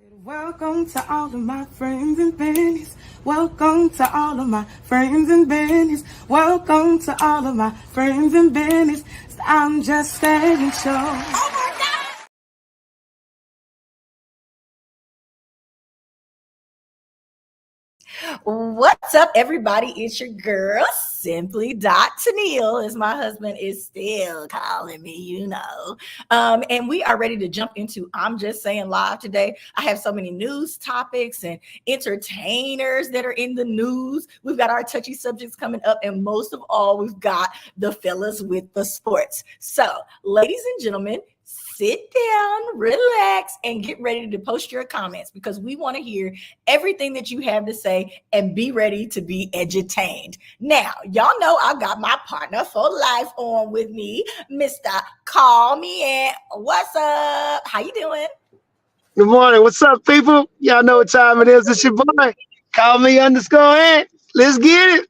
Welcome to all of my friends and bennies. Welcome to all of my friends and bennies. Welcome to all of my friends and bennies. I'm just saying show. What's up, everybody? It's your girl, Simply Tennille, as my husband is still calling me. And we are ready to jump into I'm Just Saying Live today. I have so many news topics and entertainers that are in the news. We've got our touchy subjects coming up, and most of all, we've got the fellas with the sports. So, ladies and gentlemen, sit down, relax, and get ready to post your comments because we want to hear everything that you have to say and be ready to be edutained. Now, y'all know I got my partner for life on with me, Mr. Call Me In. What's up? How you doing? Good morning. What's up, people? Y'all know what time it is. It's your boy. Call me underscore Ant. Let's get it.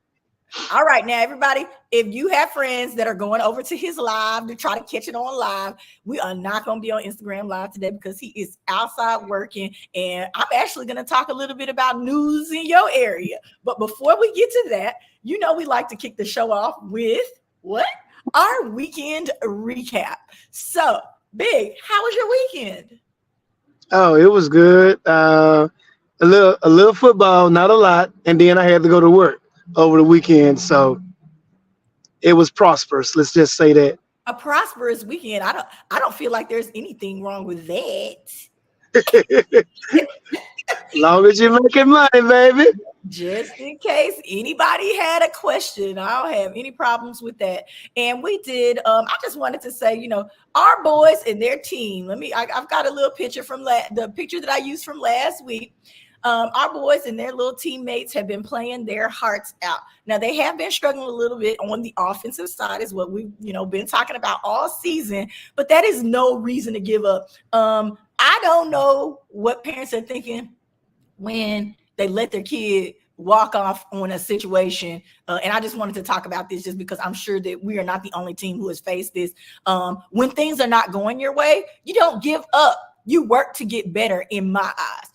All right, now everybody, if you have friends that are going over to his live to try to catch it on live, we are not going to be on Instagram live today because he is outside working, and I'm actually going to talk a little bit about news in your area. But before we get to that, we like to kick the show off with what? Our weekend recap. So, Big, how was your weekend? Oh, it was good. A little football, not a lot, and then I had to go to work over the weekend, so it was prosperous. Let's just say that. A prosperous weekend. I don't feel like there's anything wrong with that. Long as you're making money, baby. Just in case anybody had a question, I don't have any problems with that. And we did. I just wanted to say, our boys and their team. I've got a little picture from the picture that I used from last week. Our boys and their little teammates have been playing their hearts out. Now they have been struggling a little bit on the offensive side, is what we've been talking about all season. But that is no reason to give up. I don't know what parents are thinking when they let their kid walk off on a situation. And I just wanted to talk about this just because I'm sure that we are not the only team who has faced this. When things are not going your way, you don't give up. You work to get better, in my eyes.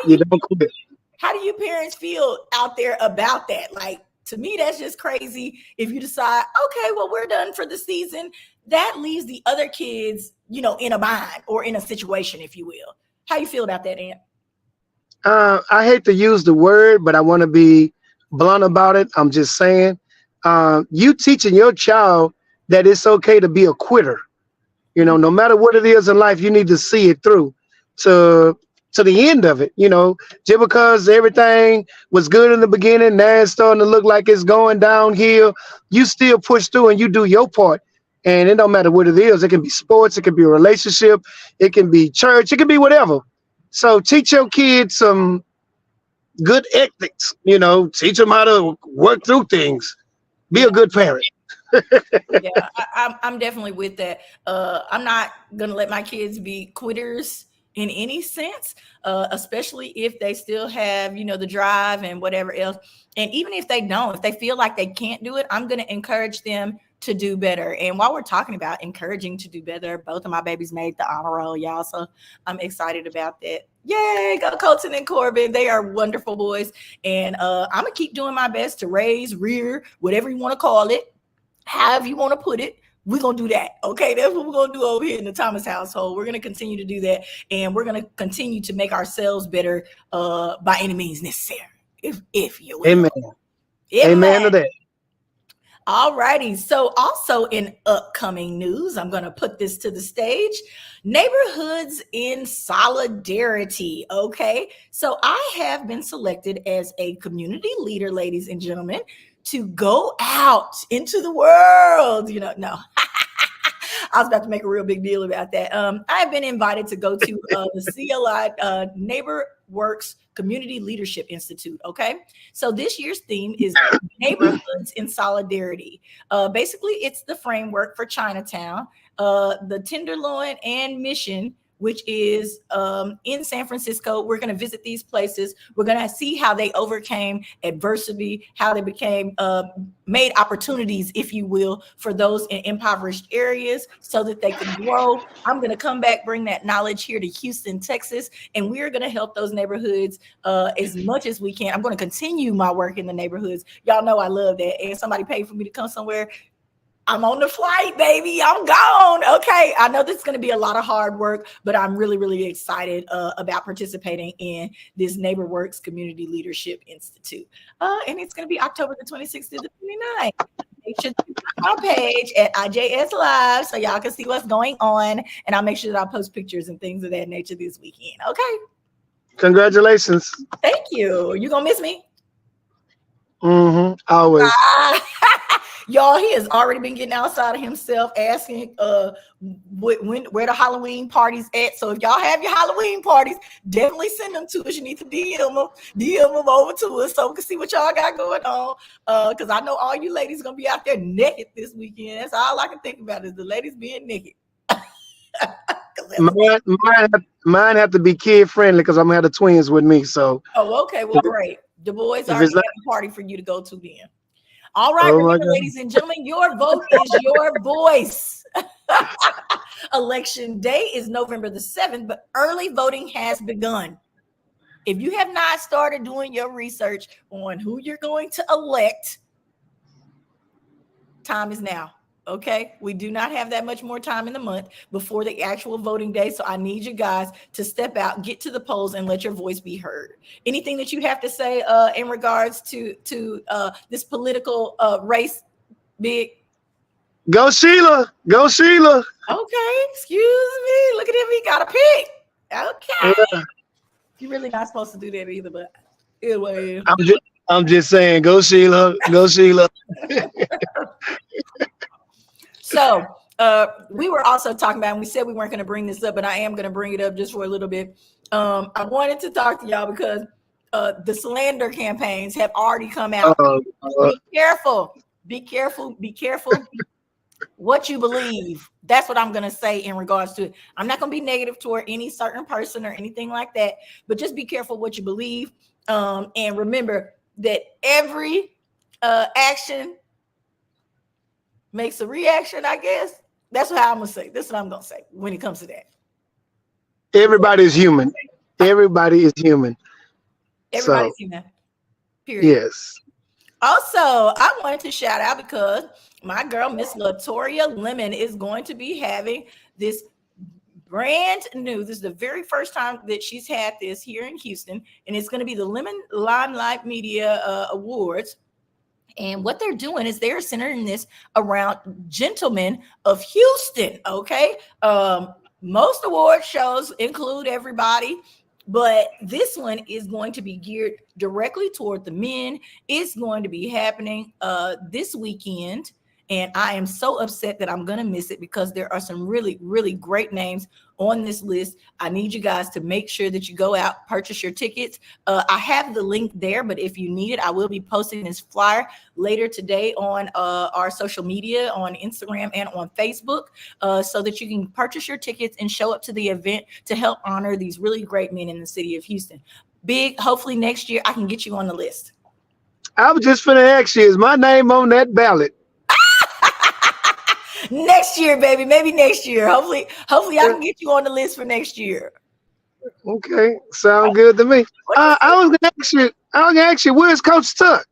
You don't quit. How do you parents feel out there about that? Like, to me, that's just crazy. If you decide, okay, well, we're done for the season, that leaves the other kids, in a bind or in a situation, if you will. How you feel about that, Aunt? I hate to use the word, but I want to be blunt about it. I'm just saying, you teaching your child that it's okay to be a quitter. No matter what it is in life, you need to see it through to the end of it. Just because everything was good in the beginning, now it's starting to look like it's going downhill. You still push through and you do your part. And it don't matter what it is. It can be sports, it can be a relationship, it can be church, it can be whatever. So teach your kids some good ethics. Teach them how to work through things. Be a good parent. Yeah, I'm definitely with that. I'm not gonna let my kids be quitters in any sense, especially if they still have, the drive and whatever else. And even if they don't, if they feel like they can't do it, I'm gonna encourage them to do better. And while we're talking about encouraging to do better, both of my babies made the honor roll, y'all. So I'm excited about that. Yay, go Colton and Corbin. They are wonderful boys. And I'm gonna keep doing my best to raise, rear, whatever you want to call it, however you want to put it, we're going to do that. Okay. That's what we're going to do over here in the Thomas household. We're going to continue to do that. And we're going to continue to make ourselves better by any means necessary, if you will. Amen. Amen to that. All righty. So also in upcoming news, I'm going to put this to the stage. Neighborhoods in solidarity. Okay. So I have been selected as a community leader, ladies and gentlemen, to go out into the world. No. I was about to make a real big deal about that. I've been invited to go to the CLI Neighbor Works Community Leadership Institute. Okay. So this year's theme is neighborhoods in solidarity. Basically, it's the framework for Chinatown, the Tenderloin and Mission which is in San Francisco. We're going to visit these places. We're going to see how they overcame adversity, how they became made opportunities, if you will, for those in impoverished areas so that they can grow. I'm going to come back, bring that knowledge here to Houston, Texas, and we're going to help those neighborhoods as much as we can. I'm going to continue my work in the neighborhoods. Y'all know I love that. And somebody paid for me to come somewhere. I'm on the flight, baby. I'm gone. Okay. I know this is going to be a lot of hard work, but I'm really, really excited about participating in this NeighborWorks Community Leadership Institute. And it's going to be October the 26th to the 29th. Make sure to my page at IJS Live so y'all can see what's going on. And I'll make sure that I post pictures and things of that nature this weekend. Okay. Congratulations. Thank you. You going to miss me? Mm-hmm. Always. Y'all, he has already been getting outside of himself, asking where the Halloween parties at. So if y'all have your Halloween parties, definitely send them to us. You need to DM them over to us so we can see what y'all got going on. Because I know all you ladies gonna be out there naked this weekend. That's all I can think about is the ladies being naked. Mine have to be kid friendly because I'm gonna have the twins with me. So. Oh, okay. Well, great. The boys are having a party for you to go to then. All right, remember, ladies and gentlemen, your vote is your voice. Election day is November the 7th, but early voting has begun. If you have not started doing your research on who you're going to elect, time is now. Okay, we do not have that much more time in the month before the actual voting day. So I need you guys to step out, get to the polls, and let your voice be heard. Anything that you have to say in regards to this political race, Big? Go Sheila. Go Sheila. Okay, excuse me. Look at him. He got a pick. Okay. Yeah. You're really not supposed to do that either, but anyway. I'm just saying, go Sheila. Go Sheila. So we were also talking about, and we said we weren't going to bring this up, but I am going to bring it up just for a little bit. I wanted to talk to y'all because the slander campaigns have already come out. Be careful. Be careful. Be careful what you believe. That's what I'm going to say in regards to it. I'm not going to be negative toward any certain person or anything like that, but just be careful what you believe. And remember that every action makes a reaction, I guess. That's what I'm going to say. This is what I'm going to say when it comes to that. Everybody is human. Everybody is human. Everybody's human. Period. Yes. Also, I wanted to shout out because my girl, Miss Latoria Lemon, is going to be having this brand new. This is the very first time that she's had this here in Houston, and it's going to be the Lemon Limelight Media Awards. And what they're doing is they're centering this around gentlemen of Houston. Okay. Most award shows include everybody, but this one is going to be geared directly toward the men. It's going to be happening this weekend. And I am so upset that I'm going to miss it because there are some really, really great names on this list. I need you guys to make sure that you go out, purchase your tickets. I have the link there, but if you need it, I will be posting this flyer later today on our social media, on Instagram and on Facebook, so that you can purchase your tickets and show up to the event to help honor these really great men in the city of Houston. Big, hopefully next year I can get you on the list. I was just finna ask you, is my name on that ballot? Next year, baby, maybe next year. Hopefully I can get you on the list for next year. Okay, sound good to me. I was gonna ask you, where's Coach Tuck?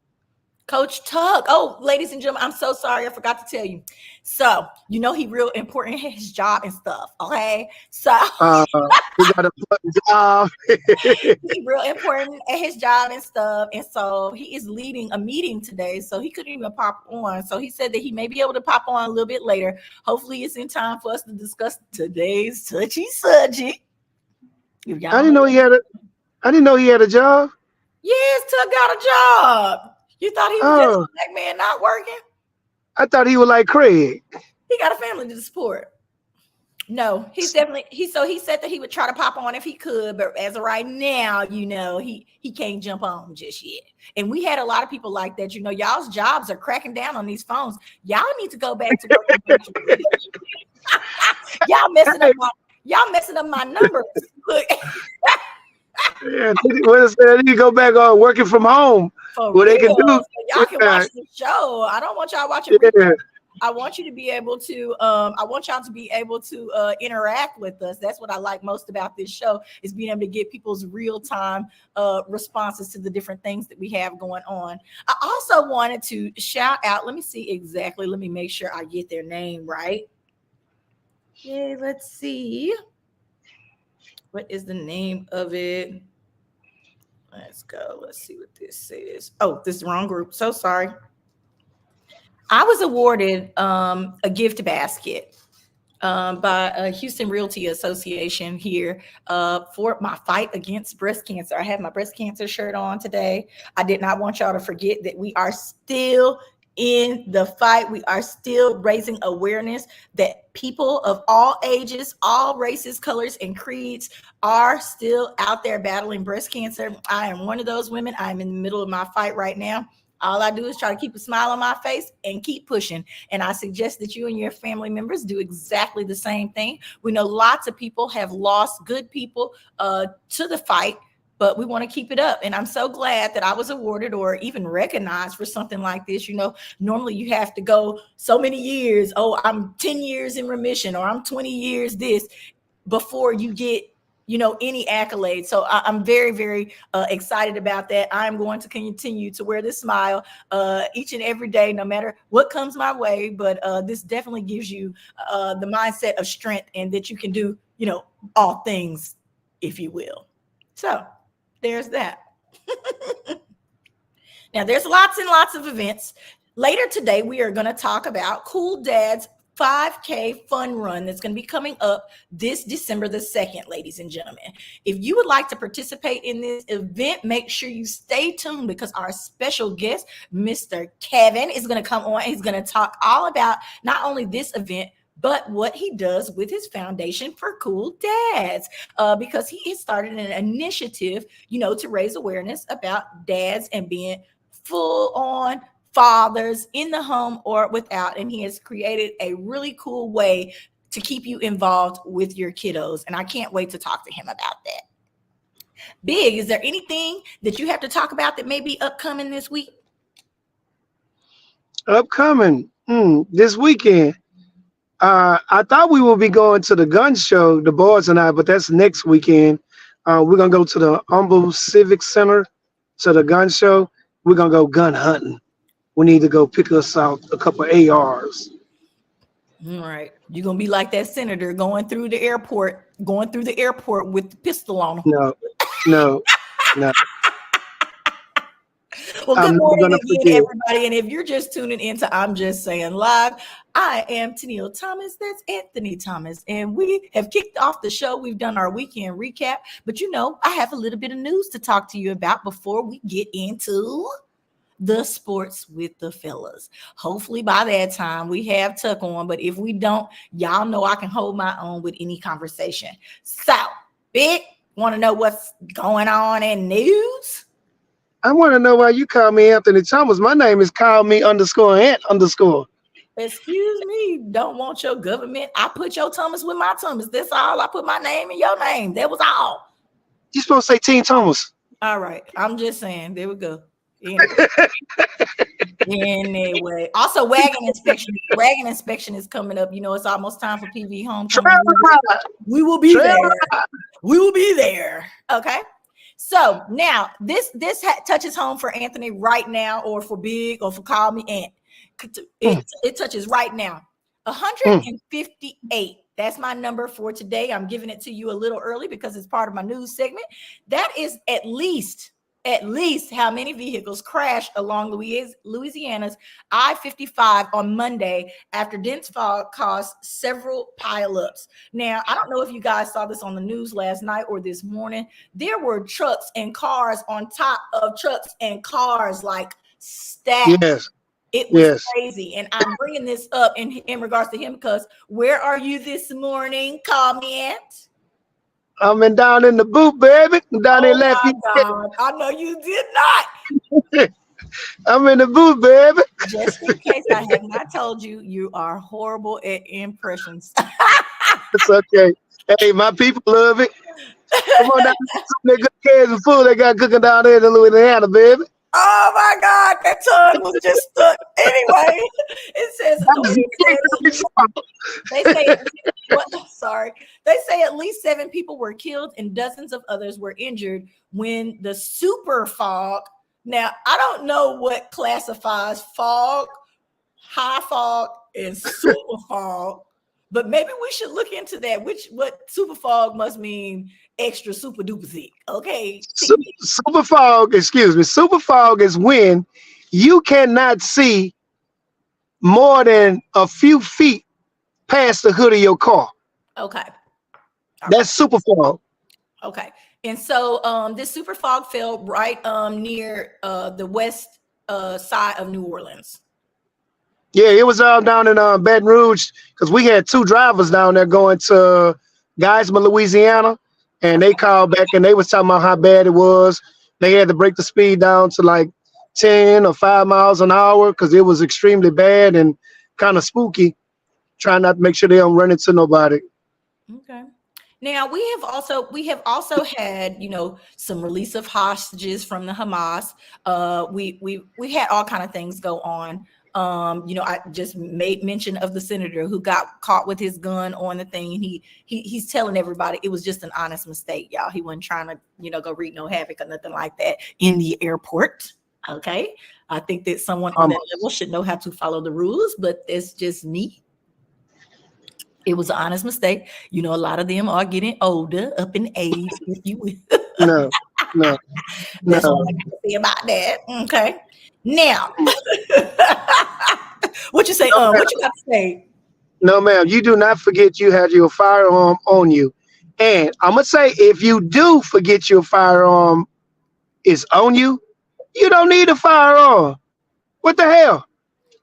Coach Tuck. Oh, ladies and gentlemen, I'm so sorry. I forgot to tell you. So, you know, he real important in his job and stuff. Okay. So he got a job. He's real important at his job and stuff. And so he is leading a meeting today. So he couldn't even pop on. So he said that he may be able to pop on a little bit later. Hopefully it's in time for us to discuss today's touchy subject. I didn't know he had a job. Yes, Tuck got a job. You thought he was just a black man not working? I thought he was like Craig. He got a family to support. No, he's definitely he said that he would try to pop on if he could, but as of right now, you know, he can't jump on just yet. And we had a lot of people like that. You know, y'all's jobs are cracking down on these phones. Y'all need to go back to work. Y'all messing up. Y'all messing up my numbers. Look, Yeah, what is that? You go back on working from home. for What real. they can do? So y'all can watch Yeah, the show. I don't want y'all watching. yeah. I want you to be able to I want y'all to be able to interact with us. That's what I like most about this show, is being able to get people's real-time responses to the different things that we have going on. I also wanted to shout out, let me see exactly, let me make sure I get their name right. Yay, let's see. What is the name of it? Let's go. Let's see what this says. Oh, this is the wrong group. So sorry. I was awarded a gift basket by Houston Realty Association here for my fight against breast cancer. I have my breast cancer shirt on today. I did not want y'all to forget that we are still in the fight. We are still raising awareness that people of all ages, all races, colors, and creeds are still out there battling breast cancer. I am one of those women. I'm in the middle of my fight right now. All I do is try to keep a smile on my face and keep pushing. And I suggest that you and your family members do exactly the same thing. We know lots of people have lost good people to the fight, but we want to keep it up. And I'm so glad that I was awarded or even recognized for something like this. You know, normally you have to go so many years. Oh, I'm 10 years in remission, or I'm 20 years this, before you get, you know, any accolades. So I'm very, very excited about that. I'm going to continue to wear this smile each and every day, no matter what comes my way. But this definitely gives you the mindset of strength, and that you can do, you know, all things, if you will. So there's that. Now, there's lots and lots of events. Later today, we are going to talk about Cool Dad's 5K fun run that's going to be coming up this December the 2nd, ladies and gentlemen. If you would like to participate in this event, make sure you stay tuned, because our special guest, Mr. Kevin, is going to come on. He's going to talk all about not only this event, but what he does with his foundation for Cool Dads, because he has started an initiative, you know, to raise awareness about dads and being full on fathers in the home or without. And he has created a really cool way to keep you involved with your kiddos. And I can't wait to talk to him about that. Big, is there anything that you have to talk about that may be upcoming this week? Upcoming this weekend. I thought we would be going to the gun show, the boys and I, but that's next weekend. We're gonna go to the Humble Civic Center to the gun show. We're gonna go gun hunting. We need to go pick us out a couple of ARs. All right. You're going to be like that senator going through the airport with the pistol on him. No, no, no. Well, good I'm not morning gonna again, forget. everybody. And if you're just tuning into I'm Just Saying Live, I am Tennille Thomas. That's Anthony Thomas. And we have kicked off the show. We've done our weekend recap. But, you know, I have a little bit of news to talk to you about before we get into the sports with the fellas. Hopefully by that time we have Tuck on, but if we don't, y'all know I can hold my own with any conversation. So, Big, want to know what's going on in news? I want to know why you call me Anthony Thomas. My name is call me _Ant_. Excuse me, don't want your government. I put your Thomas with my Thomas. That's all. I put my name in your name. That was all. You supposed to say Teen Thomas. All right. I'm just saying. There we go. Anyway, also wagon inspection. Wagon inspection is coming up. You know, it's almost time for PV homecoming. We will be there. We will be there. Okay. So now this touches home for Anthony right now, or for Big, or for Call Me Ant. It touches right now. 158. That's my number for today. I'm giving it to you a little early because it's part of my news segment. That is at least how many vehicles crashed along Louisiana's I-55 on Monday after dense fog caused several pileups. Now, I don't know if you guys saw this on the news last night or this morning. There were trucks and cars on top of trucks and cars, like stacked. Yes. It was crazy. And I'm bringing this up in regards to him because where are you this morning? Call me Ant. I'm down in the boot, baby. Down in Lafayette. I know you did not. I'm in the booth, baby. Just in case I have not told you, you are horrible at impressions. It's okay. Hey, my people love it. Come on down to some of that good cans and food they got cooking down there in Louisiana, baby. Oh my God, that tongue was just stuck. Anyway, it says That was authorities say the song. they say what? Sorry, they say at least 7 people were killed and dozens of others were injured when the super fog. Now I don't know what classifies fog, high fog, and super fog, but maybe we should look into that. What super fog must mean? Extra super duper thick. Okay, Super fog, excuse me. Super fog is when you cannot see more than a few feet past the hood of your car. okay. All right. That's super fog. Okay. And so this super fog fell right near the west side of New Orleans. Yeah, it was down in Baton Rouge because we had 2 drivers down there going to Geismar, Louisiana, and they called back and they was talking about how bad it was. They had to break the speed down to like 10 or 5 miles an hour because it was extremely bad and kind of spooky. Trying not to make sure they don't run into nobody. Okay. Now we have also had, some release of hostages from the Hamas. We had all kind of things go on. I just made mention of the senator who got caught with his gun on the thing. He's telling everybody it was just an honest mistake, y'all. He wasn't trying to, go wreak no havoc or nothing like that in the airport. Okay. I think that someone on that level should know how to follow the rules, but it's just me. It was an honest mistake. A lot of them are getting older, up in age, if you will. No. That's all I can say about that. Okay. Now, what you say? What you got to say? No, ma'am. You do not forget you had your firearm on you. And I'm gonna say, if you do forget your firearm is on you, you don't need a firearm. What the hell?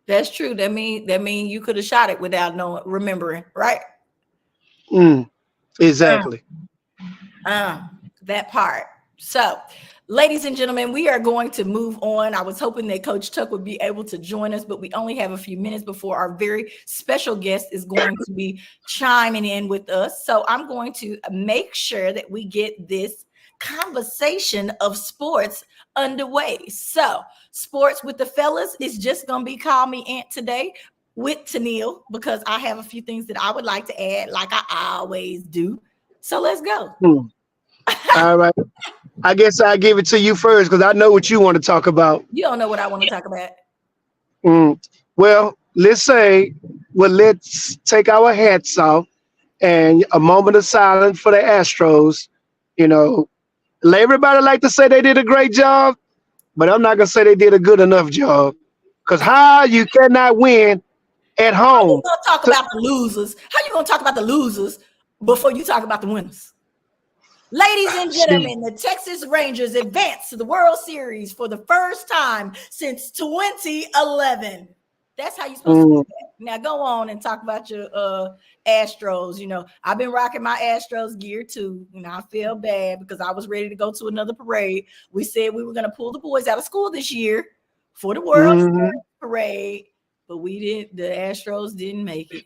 That's true. That mean you could have shot it without remembering, right? Exactly. That part. So, ladies and gentlemen, we are going to move on. I was hoping that Coach Tuck would be able to join us, but we only have a few minutes before our very special guest is going to be chiming in with us. So I'm going to make sure that we get this conversation of sports underway. So sports with the fellas is just going to be Call Me Aunt today with Tennille, because I have a few things that I would like to add, like I always do. So let's go. All right. I guess I'll give it to you first because I know what you want to talk about. You don't know what I want to talk about. Well, let's take our hats off and a moment of silence for the Astros. Everybody like to say they did a great job, but I'm not going to say they did a good enough job, because how you cannot win at home. How you going to talk about the losers? How you going to talk about the losers before you talk about the winners? Ladies and gentlemen, the Texas Rangers advanced to the World Series for the first time since 2011. That's how you're supposed to do that. Now go on and talk about your Astros. I've been rocking my Astros gear too. I feel bad because I was ready to go to another parade. We said we were going to pull the boys out of school this year for the World Series parade, but we didn't. The Astros didn't make it.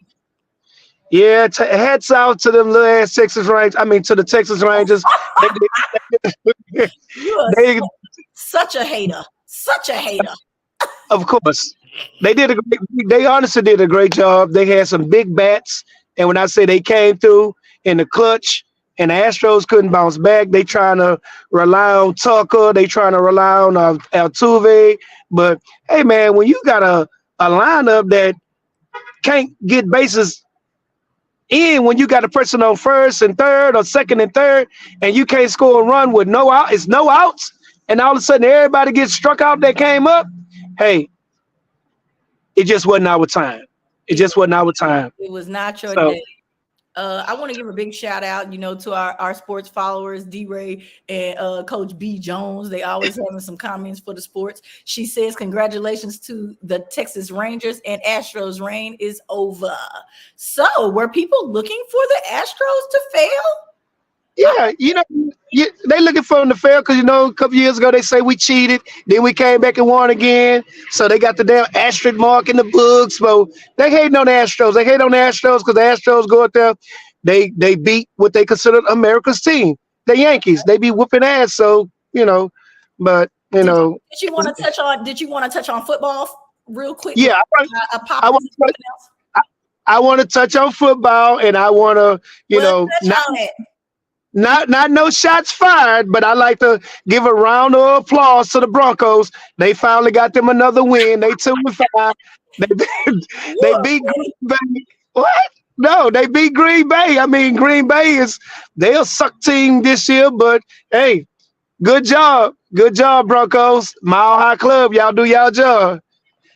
Yeah, hats out to them little ass Texas Rangers. I mean, to the Texas Rangers. You are such a hater. Such a hater. Of course. They honestly did a great job. They had some big bats. And when I say they came through in the clutch and the Astros couldn't bounce back, they trying to rely on Tucker. They trying to rely on Altuve. But, hey, man, when you got a lineup that can't get bases in, when you got a person on first and third or second and third, and you can't score a run with no outs, and all of a sudden everybody gets struck out that came up, hey, it just wasn't our time. It just wasn't our time. It was not your day. I want to give a big shout out, to our sports followers, D-Ray and Coach B. Jones. They always having some comments for the sports. She says, congratulations to the Texas Rangers, and Astros reign is over. So were people looking for the Astros to fail? Yeah, they looking for them to fail because, a couple years ago they say we cheated. Then we came back and won again. So they got the damn asterisk mark in the books. So they hating on the Astros. They hate on the Astros because the Astros go out there, they beat what they considered America's team, the Yankees. They be whooping ass. So but Did you want to touch on? Did you want to touch on football real quick? yeah, A pop I want something else? I want to touch on football, and I want to Well, touch on it. not no shots fired, but I like to give a round of applause to the Broncos. They finally got them another win. They 2-5. They beat Green Bay. What? No, they beat Green Bay. I mean, Green Bay they're a suck team this year, but hey, good job. Good job, Broncos. Mile High Club. Y'all do y'all job.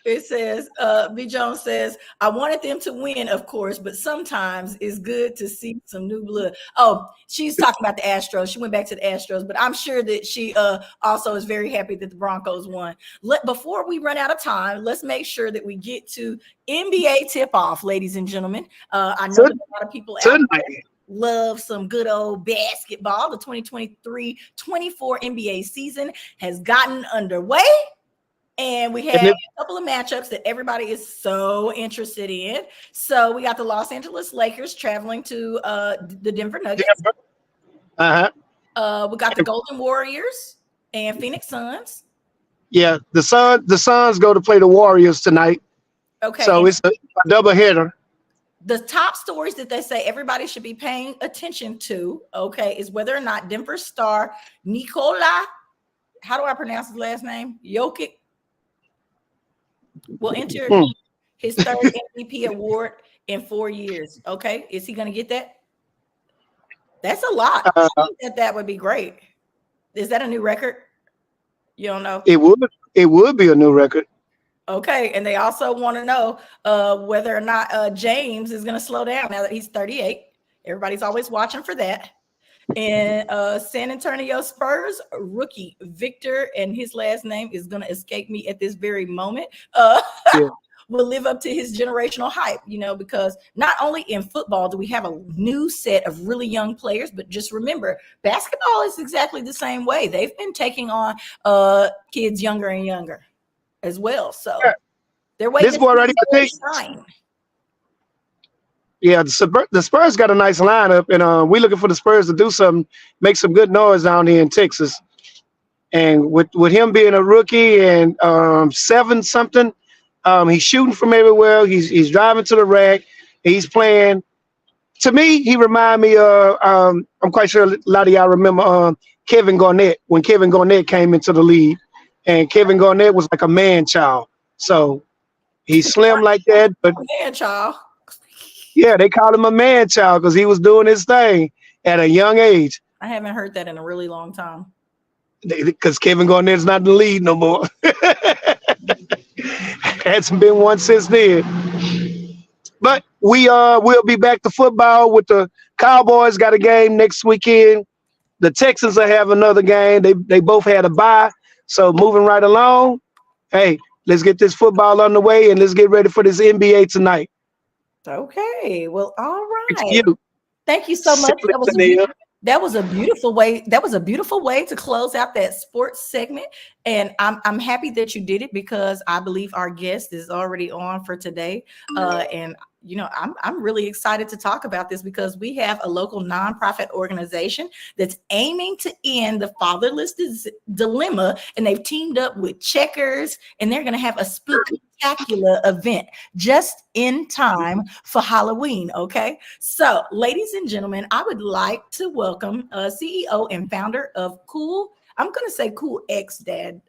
It says, B. Jones says, I wanted them to win, of course, but sometimes it's good to see some new blood. Oh, she's talking about the Astros. She went back to the Astros, but I'm sure that she also is very happy that the Broncos won. Before we run out of time, let's make sure that we get to NBA tip-off, ladies and gentlemen. I know that a lot of people out there love some good old basketball. The 2023-24 NBA season has gotten underway. And we have a couple of matchups that everybody is so interested in. So we got the Los Angeles Lakers traveling to the Denver Nuggets. We got the Golden Warriors and Phoenix Suns. Yeah, the Suns go to play the Warriors tonight. Okay. So it's a double header. The top stories that they say everybody should be paying attention to, okay, is whether or not Denver star Nikola, how do I pronounce his last name? Jokic will enter his third MVP award in 4 years. Okay, is he going to get that? That's a lot. I think that would be great. Is that a new record? You don't know? It would be a new record. Okay, and they also want to know whether or not James is going to slow down now that he's 38. Everybody's always watching for that. And San Antonio Spurs rookie Victor, and his last name is going to escape me at this very moment, will live up to his generational hype, because not only in football do we have a new set of really young players, but just remember, basketball is exactly the same way. They've been taking on kids younger and younger as well. So they're waiting this boy right here, shine. Yeah, the Spurs got a nice lineup, and we're looking for the Spurs to do something, make some good noise down here in Texas. And with him being a rookie and 7-something, he's shooting from everywhere. He's driving to the rack. He's playing. To me, he remind me of. I'm quite sure a lot of y'all remember Kevin Garnett when Kevin Garnett came into the league, and Kevin Garnett was like a man child. So he's slim like that, but man child. Yeah, they called him a man child because he was doing his thing at a young age. I haven't heard that in a really long time. Because Kevin Garnett's not in the lead no more. Hasn't been one since then. But we'll be back to football with the Cowboys. Got a game next weekend. The Texans will have another game. They both had a bye. So moving right along. Hey, let's get this football on the way and let's get ready for this NBA tonight. Okay. Well, all right. Thank you so much. That was a beautiful way. That was a beautiful way to close out that sports segment. And I'm happy that you did it because I believe our guest is already on for today. And I'm really excited to talk about this because we have a local nonprofit organization that's aiming to end the fatherless dilemma, and they've teamed up with Checkers, and they're going to have a spectacular event just in time for Halloween. Okay, so ladies and gentlemen, I would like to welcome CEO and founder of Cool. I'm going to say Cool X Dad.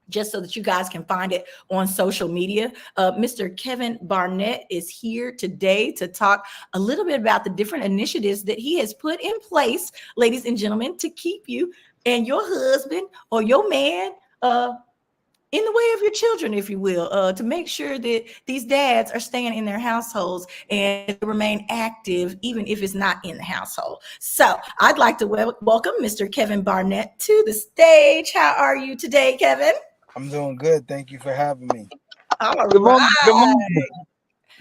Just so that you guys can find it on social media. Mr. Kevin Barnet is here today to talk a little bit about the different initiatives that he has put in place, ladies and gentlemen, to keep you and your husband or your man in the way of your children, if you will, to make sure that these dads are staying in their households and remain active, even if it's not in the household. So I'd like to welcome Mr. Kevin Barnet to the stage. How are you today, Kevin? I'm doing good. Thank you for having me. All right. Good morning.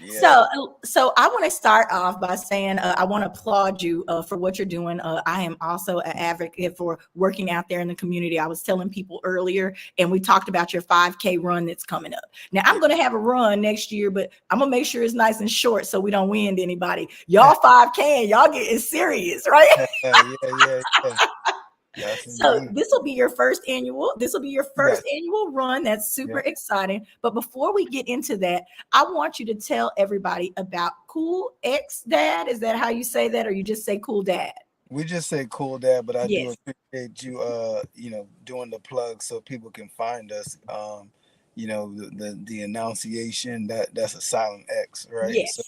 Yeah. So I want to start off by saying I want to applaud you for what you're doing. I am also an advocate for working out there in the community. I was telling people earlier, and we talked about your 5K run that's coming up. Now I'm going to have a run next year, but I'm gonna make sure it's nice and short so we don't wind anybody. Y'all 5K, and y'all getting serious, right? Yeah. Yes, So indeed. this will be your first annual. This will be your first Yes. annual run. That's super Yep. exciting. But before we get into that, I want you to tell everybody about Cool X Dad. Is that how you say that, or you just say Cool Dad? We just say cool dad, but I do Yes. appreciate you doing the plug so people can find us. The enunciation that's a silent X, right? So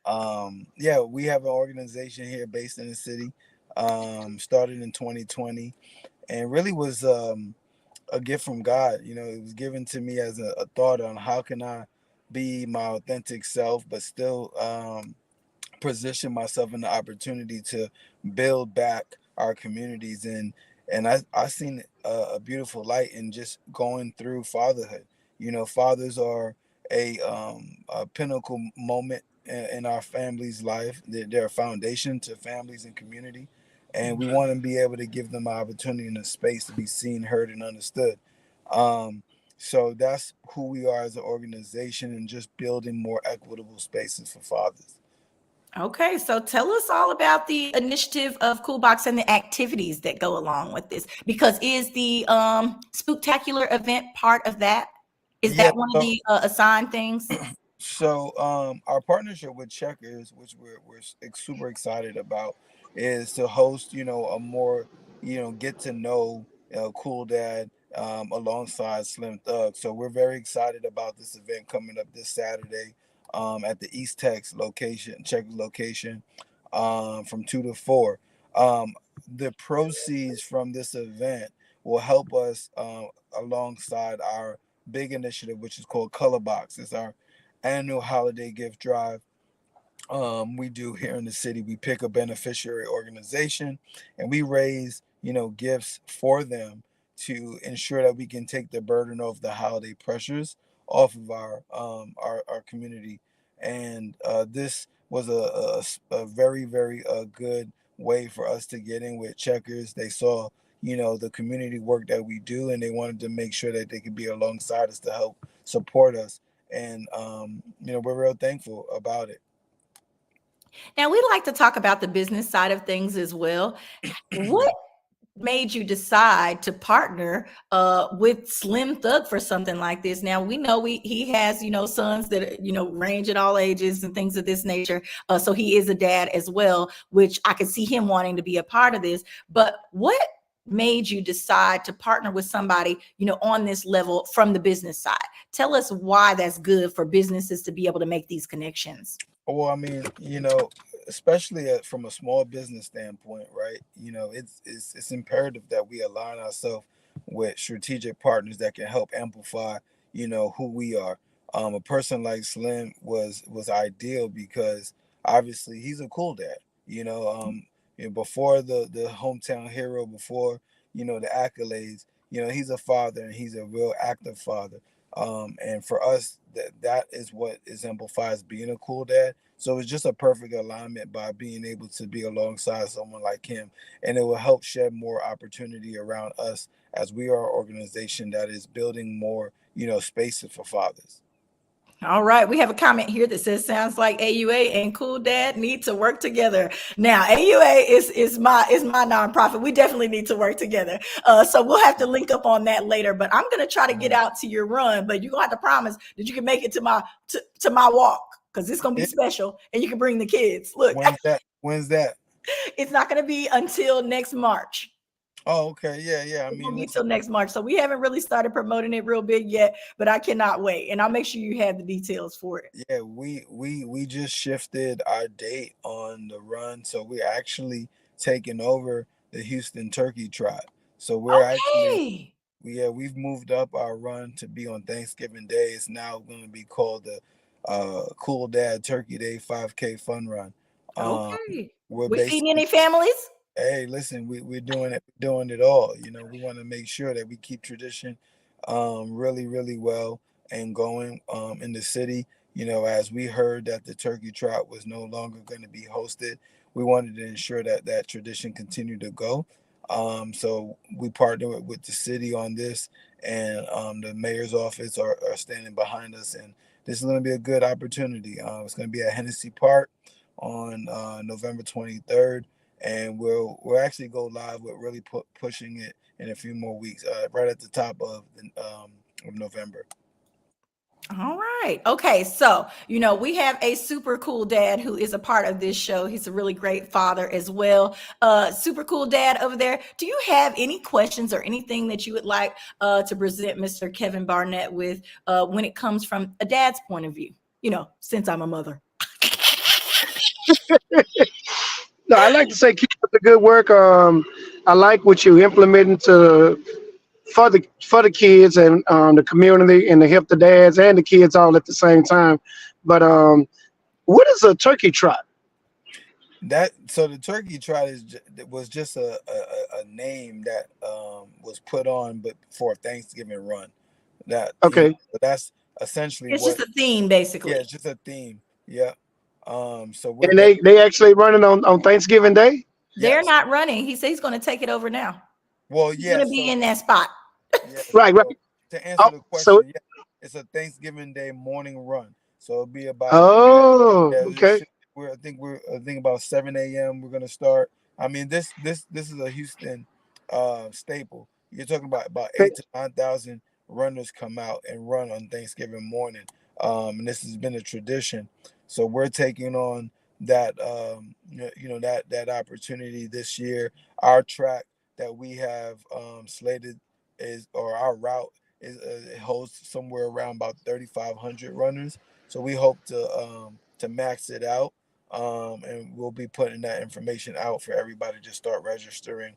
Yes. yeah, we have an organization here based in the city, started in 2020, and really was a gift from God. It was given to me as a thought on how can I be my authentic self, but still position myself in the opportunity to build back our communities. And I seen a beautiful light in just going through fatherhood. Fathers are a pinnacle moment in our family's life. They're a foundation to families and community, and we want to be able to give them an opportunity and a space to be seen, heard, and understood. um, so that's who we are as an organization, and just building more equitable spaces for fathers. Okay, so tell us all about the initiative of Cool Box and the activities that go along with this. Because is the spooktacular event part of that? Is Yeah. that one of So, the assigned things? our partnership with Checkers, which we're super excited about, is to host, a more, get to know Cool Dad alongside Slim Thug. So we're very excited about this event coming up this Saturday at the East Tex location, Checkers location, from 2 to 4. Um, the proceeds from this event will help us alongside our big initiative, which is called Color Box. It's our annual holiday gift drive we do here in the city. We pick a beneficiary organization and we raise, gifts for them to ensure that we can take the burden of the holiday pressures off of our community. And this was a very, very good way for us to get in with Checkers. They saw, the community work that we do, and they wanted to make sure that they could be alongside us to help support us. And we're real thankful about it. Now we like to talk about the business side of things as well. What made you decide to partner with Slim Thug for something like this? Now we know he has sons that range in all ages and things of this nature. So he is a dad as well, which I could see him wanting to be a part of this. But what made you decide to partner with somebody on this level from the business side? Tell us why that's good for businesses to be able to make these connections. Well, I mean, especially from a small business standpoint, right? It's imperative that we align ourselves with strategic partners that can help amplify, who we are. A person like Slim was ideal because obviously he's a cool dad. Before the hometown hero, before the accolades, he's a father and he's a real active father. And for us, that is what exemplifies being a cool dad. So it's just a perfect alignment by being able to be alongside someone like him, and it will help shed more opportunity around us as we are an organization that is building more, spaces for fathers. All right, we have a comment here that says sounds like AUA and Cool Dad need to work together. Now, AUA is my nonprofit. We definitely need to work together. So we'll have to link up on that later. But I'm gonna try to get out to your run. But you're gonna have to promise that you can make it to my walk because it's gonna be Yeah. special, and you can bring the kids. Look, When's that? When's that? it's not gonna be until next March. Oh, okay. Yeah, yeah. I It won't mean, be listen. till next March. So we haven't really started promoting it real big yet, but I cannot wait. And I'll make sure you have the details for it. Yeah, we just shifted our date on the run, so we're actually taking over the Houston Turkey Trot. So we're actually Okay. we've moved up our run to be on Thanksgiving Day. It's now going to be called the Cool Dad Turkey Day 5K Fun Run. Um, Okay. we're We feeding basically, any families? hey, listen, we're doing it all. We want to make sure that we keep tradition really, really well and going in the city. as we heard that the turkey trot was no longer going to be hosted, we wanted to ensure that that tradition continued to go. So we partnered with the city on this, and the mayor's office are standing behind us. And this is going to be a good opportunity. It's going to be at Hennessy Park on November 23rd, and we'll actually go live with really pushing it in a few more weeks, right at the top of November. All right. Okay. So, we have a super cool dad who is a part of this show. He's a really great father as well. Super cool dad over there. Do you have any questions or anything that you would like to present Mr. Kevin Barnett with when it comes from a dad's point of view? Since I'm a mother. No, I like to say keep up the good work. I like what you implementing for the kids and the community and to help the dads and the kids all at the same time. But what is a turkey trot? So the turkey trot was just a name that was put on, but for a Thanksgiving run. Okay, But that's essentially It's what. just a theme, Yeah, basically. it's just a theme. Yeah. So we're and going. they actually running on Thanksgiving Day. They're Yes. not running. He says he's going to take it over now. Well, He's going yeah. to be So in that spot. yeah. Right, right. So to Oh, answer the so question, yeah, it's a Thanksgiving Day morning run. So it'll be about. oh, Yeah, okay. I think about 7 a.m. We're gonna start. I mean, this is a Houston staple. You're talking about Okay. 8 to 9,000 runners come out and run on Thanksgiving morning. And this has been a tradition. So we're taking on that that opportunity this year. Our track that we have slated or our route is it holds somewhere around about 3,500 runners. So we hope to max it out, and we'll be putting that information out for everybody to start registering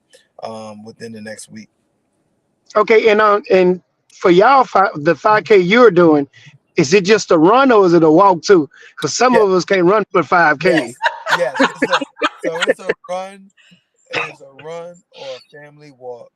within the next week. Okay, and for y'all, the 5K you're doing, is it just a run or is it a walk too? Because some Yeah, of us can't run for 5K. yes, yes. It's a run. It's a run or a family walk.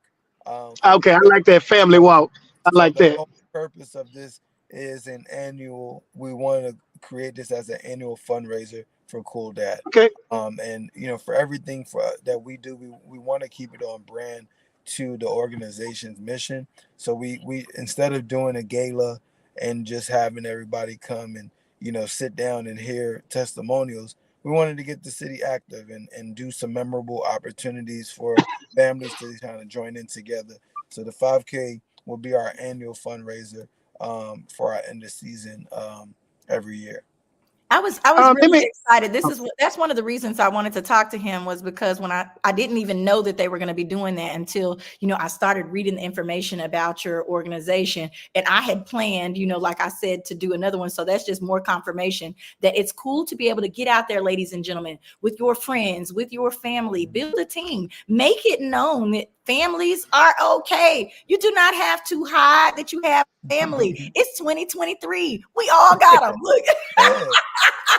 And Okay, I like that family so walk. I So like the that. whole purpose of this is an annual. We want to create this as an annual fundraiser for Cool Dad. Okay, And for everything that we do, we want to keep it on brand to the organization's mission. So we instead of doing a gala and just having everybody come and sit down and hear testimonials, we wanted to get the city active and do some memorable opportunities for families to kind of join in together. So the 5K will be our annual fundraiser for our end of season every year. I was let really me. excited. That's one of the reasons I wanted to talk to him, was because when I didn't even know that they were going to be doing that until, I started reading the information about your organization, and I had planned, like I said, to do another one. So that's just more confirmation that it's cool to be able to get out there, ladies and gentlemen, with your friends, with your family, build a team, make it known that families are okay. You do not have to hide that you have family. It's 2023. We all got them. Look. Yeah,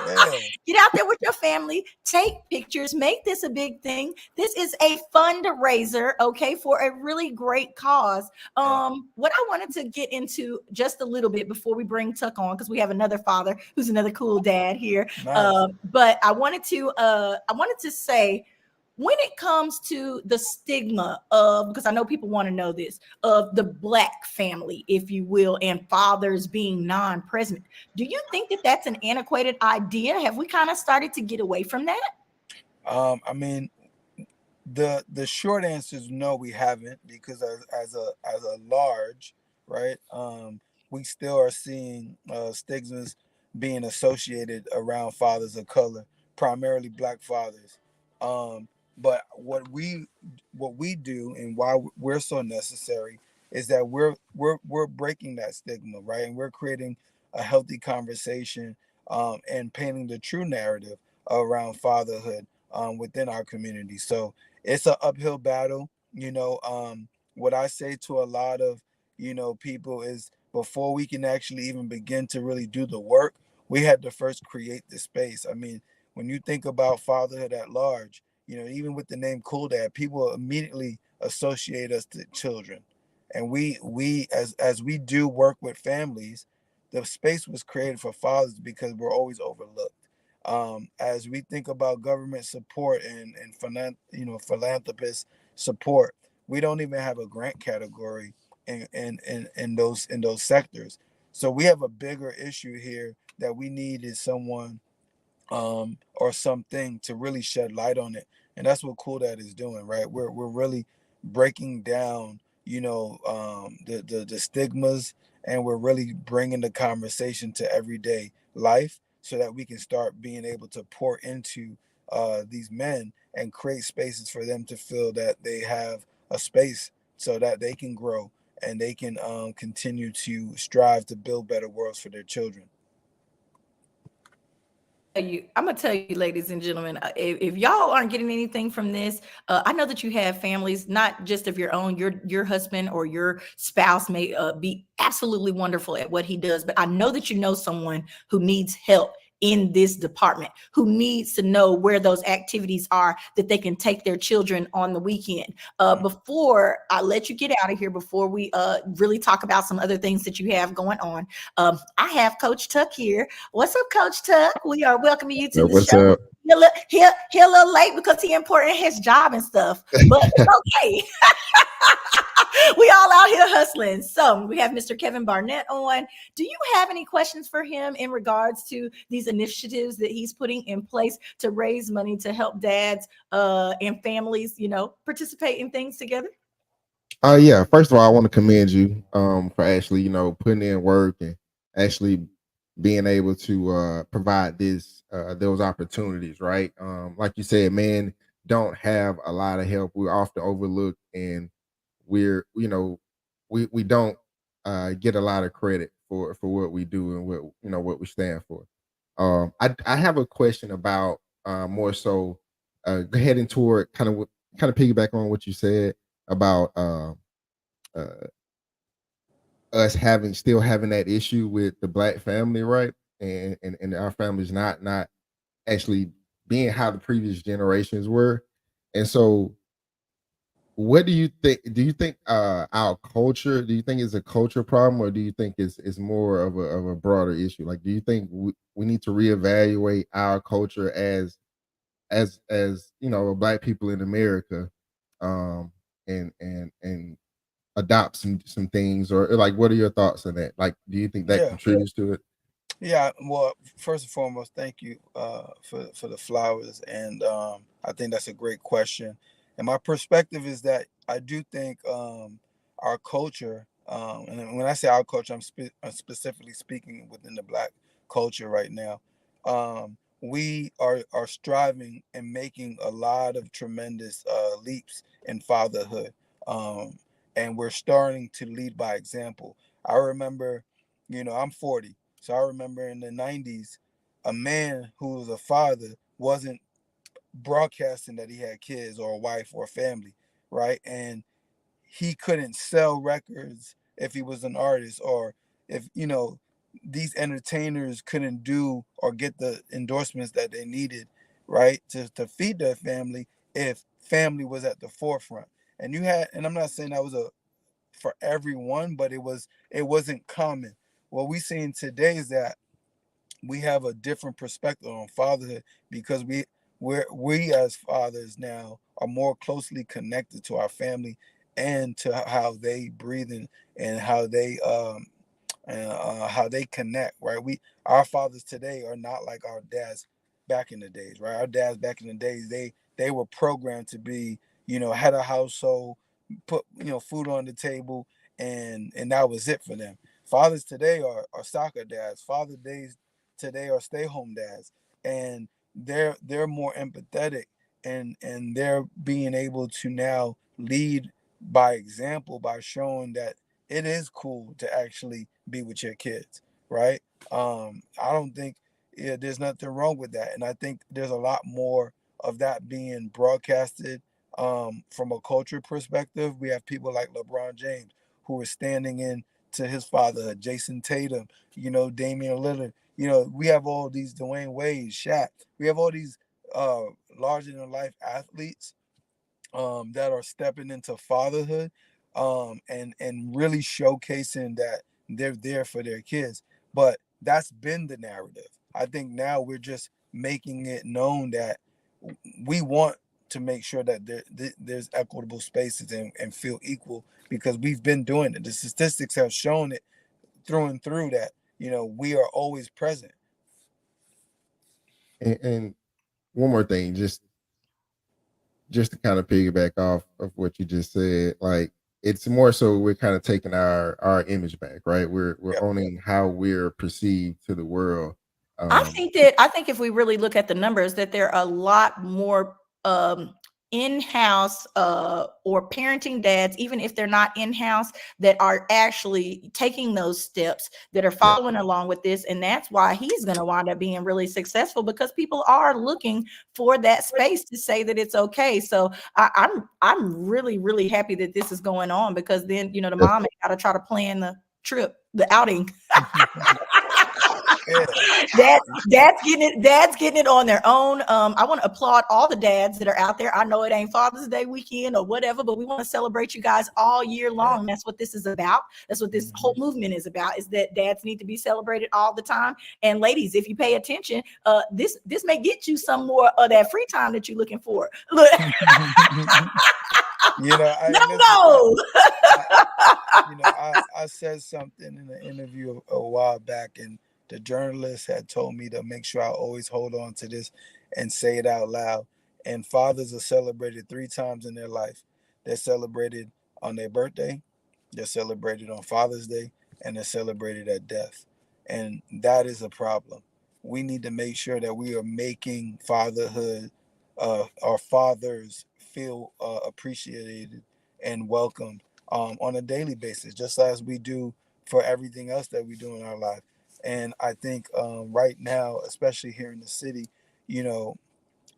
yeah, Get out there with your family, take pictures, make this a big thing. This is a fundraiser, okay, for a really great cause. yeah. What I wanted to get into just a little bit before we bring Tuck on, because we have another father who's another cool dad here. Nice. But I wanted to say, when it comes to the stigma of, because I know people want to know this, of the Black family, if you will, and fathers being non-present, do you think that that's an antiquated idea? Have we kind of started to get away from that? I mean, the short answer is no, we haven't, because as a large, right, we still are seeing stigmas being associated around fathers of color, primarily Black fathers. um but what we do and why we're so necessary is that we're breaking that stigma, right, and we're creating a healthy conversation, and painting the true narrative around fatherhood within our community. So it's an uphill battle. What I say to a lot of people is, before we can actually even begin to really do the work, we had to first create the space. I mean, when you think about fatherhood at large, even with the name Cool Dad, people immediately associate us to children. And we as we do work with families, the space was created for fathers because we're always overlooked. As we think about government support and philanthropist support, we don't even have a grant category in those sectors. So we have a bigger issue here that we need is someone or something to really shed light on it. And that's what Cool Dad is doing, right? We're really breaking down, the stigmas, and we're really bringing the conversation to everyday life so that we can start being able to pour into these men and create spaces for them to feel that they have a space so that they can grow and they can continue to strive to build better worlds for their children. I'm gonna tell you, ladies and gentlemen, if y'all aren't getting anything from this, I know that you have families, not just of your own. Your husband or your spouse may be absolutely wonderful at what he does, but I know that you know someone who needs help in this department, who needs to know where those activities are that they can take their children on the weekend. Before I let you get out of here, before we really talk about some other things that you have going on, I have Coach Tuck here. What's up, Coach Tuck? We are welcoming you to the What's show. up? He a little late because he important his job and stuff, but it's okay. We all out here hustling. So we have Mr. Kevin Barnett on. Do you have any questions for him in regards to these initiatives that he's putting in place to raise money to help dads and families, participate in things together? Yeah. First of all, I want to commend you for actually, putting in work and actually being able to provide this those opportunities, right? Like you said, men don't have a lot of help. We're often overlooked, and we're we don't get a lot of credit for what we do and what we stand for. I have a question about more so heading toward kind of piggyback on what you said about uh, us having that issue with the black family, right? And our families not actually being how the previous generations were. And so what do you think? Do you think our culture? Do you think it's a culture problem, or do you think it's more of a broader issue? Like, do you think we need to reevaluate our culture as black people in America, um, and adopt some things, or like, what are your thoughts on that? Like, do you think that Yeah. contributes to it? Yeah, well, first and foremost, thank you for the flowers, and I think that's a great question. And my perspective is that I do think our culture, and when I say our culture, I'm specifically speaking within the Black culture right now. We are striving and making a lot of tremendous leaps in fatherhood, and we're starting to lead by example. I remember, I'm 40. So I remember in the 90s, a man who was a father wasn't broadcasting that he had kids or a wife or a family, right? And he couldn't sell records if he was an artist, or if, these entertainers couldn't do or get the endorsements that they needed, right? To feed their family if family was at the forefront. And I'm not saying that was a for everyone, but it wasn't common. What we seeing today is that we have a different perspective on fatherhood because we as fathers now are more closely connected to our family and to how they breathe and how they connect, right? Our fathers today are not like our dads back in the days, right? Our dads back in the days, they were programmed to be, head of household, put food on the table, and that was it for them. Fathers today are soccer dads. Father days today are stay home dads, and they're more empathetic, and they're being able to now lead by example by showing that it is cool to actually be with your kids, right? I don't think there's nothing wrong with that, and I think there's a lot more of that being broadcasted. From a culture perspective, we have people like LeBron James who are standing in to his fatherhood, Jason Tatum, Damian Lillard. We have all these Dwayne Wade, Shaq. We have all these uh, larger than life athletes that are stepping into fatherhood, and really showcasing that they're there for their kids. But that's been the narrative. I think now we're just making it known that we want to make sure that there's equitable spaces and feel equal, because we've been doing it. The statistics have shown it through and through that, we are always present. And one more thing, just to kind of piggyback off of what you just said, like it's more so we're kind of taking our image back, right? We're Yep. owning how we're perceived to the world. I Um, think that I think if we really look at the numbers, that there are a lot more in-house or parenting dads, even if they're not in-house, that are actually taking those steps, that are yeah, following along with this. And that's why he's going to wind up being really successful, because people are looking for that space to say that it's okay. So I'm really, really happy that this is going on, because then, the mom ain't got to try to plan the trip, the outing. Yeah. Dad's getting it on their own. I want to applaud all the dads that are out there. I know it ain't Father's Day weekend or whatever, but we want to celebrate you guys all year long. That's what this is about. That's what this whole movement is about, is that dads need to be celebrated all the time. And ladies, if you pay attention, this may get you some more of that free time that you're looking for. Look, I no, listen. no. I said something in an interview a while back, and the journalist had told me to make sure I always hold on to this and say it out loud. And fathers are celebrated 3 times in their life. They're celebrated on their birthday, they're celebrated on Father's Day, and they're celebrated at death. And that is a problem. We need to make sure that we are making fatherhood, our fathers feel appreciated and welcomed on a daily basis, just as we do for everything else that we do in our life. And I think right now, especially here in the city, you know,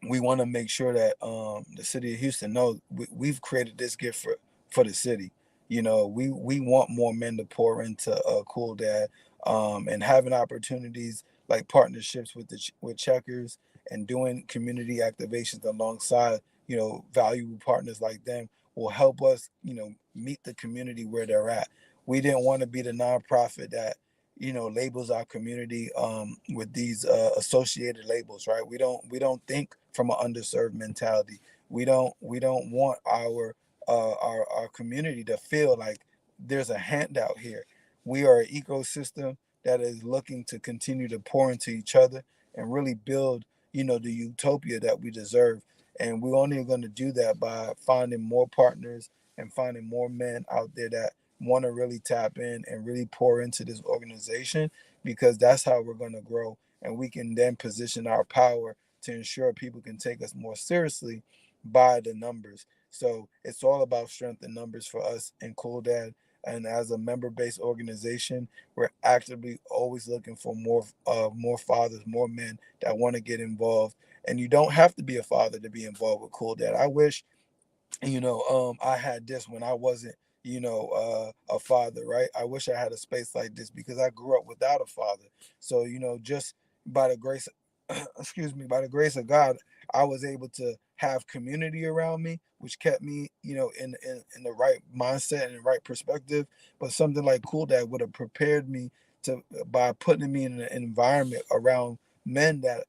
we want to make sure that the city of Houston knows we've created this gift for the city. We want more men to pour into Cool Dad, and having opportunities like partnerships with Checkers and doing community activations alongside valuable partners like them will help us meet the community where they're at. We didn't want to be the nonprofit that labels our community with these associated labels, right? We don't think from an underserved mentality. We don't want our community to feel like there's a handout here. We are an ecosystem that is looking to continue to pour into each other and really build the utopia that we deserve. And we're only going to do that by finding more partners and finding more men out there that want to really tap in and really pour into this organization, because that's how we're going to grow, and we can then position our power to ensure people can take us more seriously by the numbers. So it's all about strength in numbers for us in Cool Dad. And as a member-based organization, we're actively always looking for more fathers, more men that want to get involved. And you don't have to be a father to be involved with Cool Dad. I wish I had this when I wasn't a father, right? I wish I had a space like this because I grew up without a father. So just by the grace excuse me, by the grace of God, I was able to have community around me, which kept me in the right mindset and the right perspective. But something like Cool Dad would have prepared me to by putting me in an environment around men that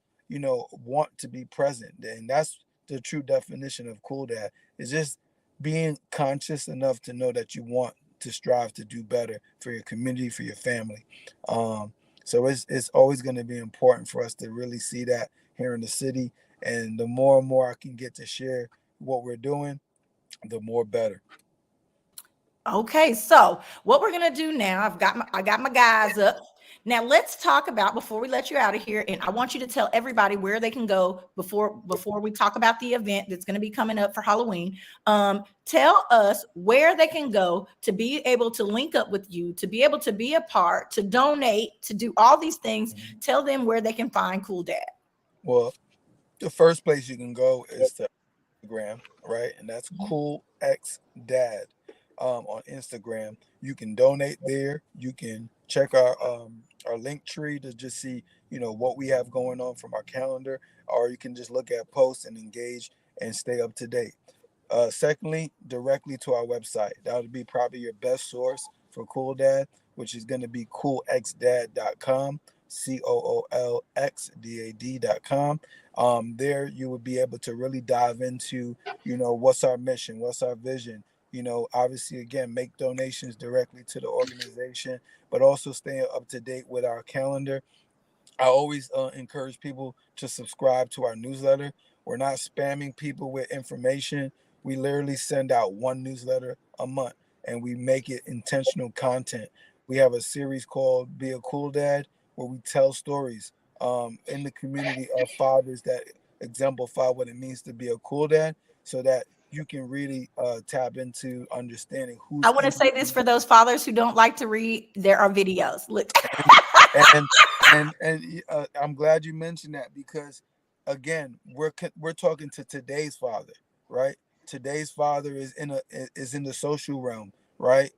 want to be present. And that's the true definition of Cool Dad, is just being conscious enough to know that you want to strive to do better for your community, for your family. So it's always going to be important for us to really see that here in the city. And the more and more I can get to share what we're doing, the more better. Okay, so what we're gonna do now, I got my guys up. Now let's talk about, before we let you out of here, and I want you to tell everybody where they can go before we talk about the event that's going to be coming up for Halloween. Tell us where they can go to be able to link up with you, to be able to be a part, to donate, to do all these things. Tell them where they can find Cool Dad. Well, the first place you can go is to Instagram, right? And that's Cool X Dad on Instagram. You can donate there. You can check our link tree to just see what we have going on from our calendar, or you can just look at posts and engage and stay up to date. Secondly, directly to our website. That would be probably your best source for Cool Dad, which is going to be coolxdad.com, COOLXDAD.com. There you will be able to really dive into, what's our mission, what's our vision. Obviously, again, make donations directly to the organization, but also stay up to date with our calendar. I always encourage people to subscribe to our newsletter. We're not spamming people with information. We literally send out one newsletter a month, and we make it intentional content. We have a series called Be a Cool Dad, where we tell stories in the community of fathers that exemplify what it means to be a cool dad, so that you can really tap into understanding I who's want to in say this for those fathers who don't like to read. There are videos. Look. and and I'm glad you mentioned that, because again, we're talking to today's father, right? Today's father is in the social realm, right?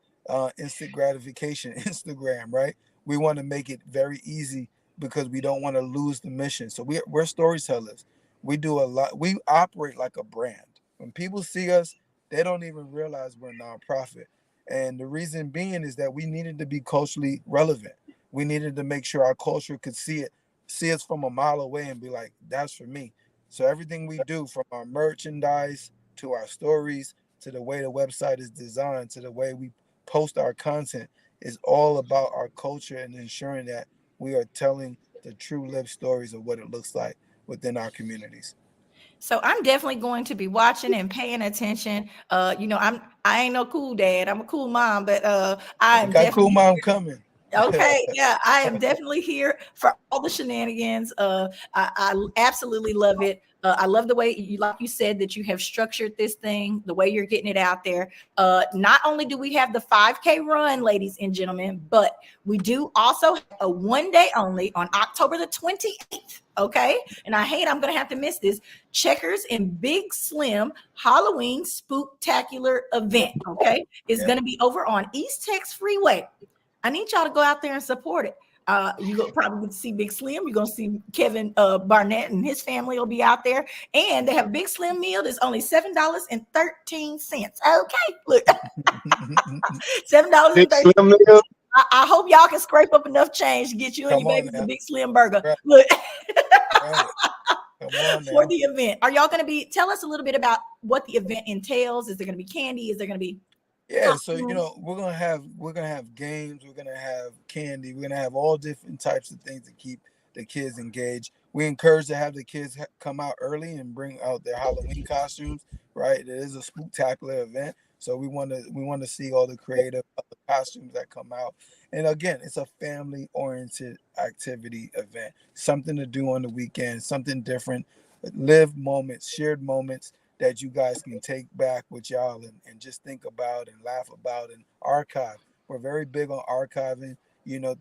Instant gratification, Instagram, right? We want to make it very easy because we don't want to lose the mission. So we're storytellers. We do a lot. We operate like a brand. When people see us, they don't even realize we're a nonprofit. And the reason being is that we needed to be culturally relevant. We needed to make sure our culture could see us from a mile away and be like, that's for me. So everything we do, from our merchandise to our stories to the way the website is designed to the way we post our content, is all about our culture and ensuring that we are telling the true lived stories of what it looks like within our communities. So I'm definitely going to be watching and paying attention. I ain't no cool dad. I'm a cool mom, but I We am got Cool definitely Mom coming. okay. Yeah, I am definitely here for all the shenanigans. I absolutely love it. I love the way you, like you said, that you have structured this thing, the way you're getting it out there. Not only do we have the 5K run, ladies and gentlemen, but we do also have a 1 day only on October the 28th. Okay. And I'm going to have to miss this Checkers and Big Slim Halloween Spooktacular event. Okay. It's Yeah. going to be over on East Tex Freeway. I need y'all to go out there and support it. You go probably see Big Slim. You're gonna see Kevin Barnett and his family will be out there, and they have a Big Slim meal that's only $7.13. Okay, look, seven dollars Big and Slim 13 Meal. I hope y'all can scrape up enough change to get you and Come your on babies a now. Big Slim burger. Right, Look, right. Come on for now. the event, are y'all gonna be? Tell us a little bit about what the event entails. Is there gonna be candy? Is there gonna be Yeah, so costumes? we're gonna have games, we're gonna have candy, we're gonna have all different types of things to keep the kids engaged. We encourage to have the kids come out early and bring out their Halloween costumes. Right, it is a spooktacular event, so we want to see all the creative costumes that come out. And again, it's a family oriented activity event, something to do on the weekend, something different, live moments, shared moments that you guys can take back with y'all and just think about and laugh about and archive. We're very big on archiving,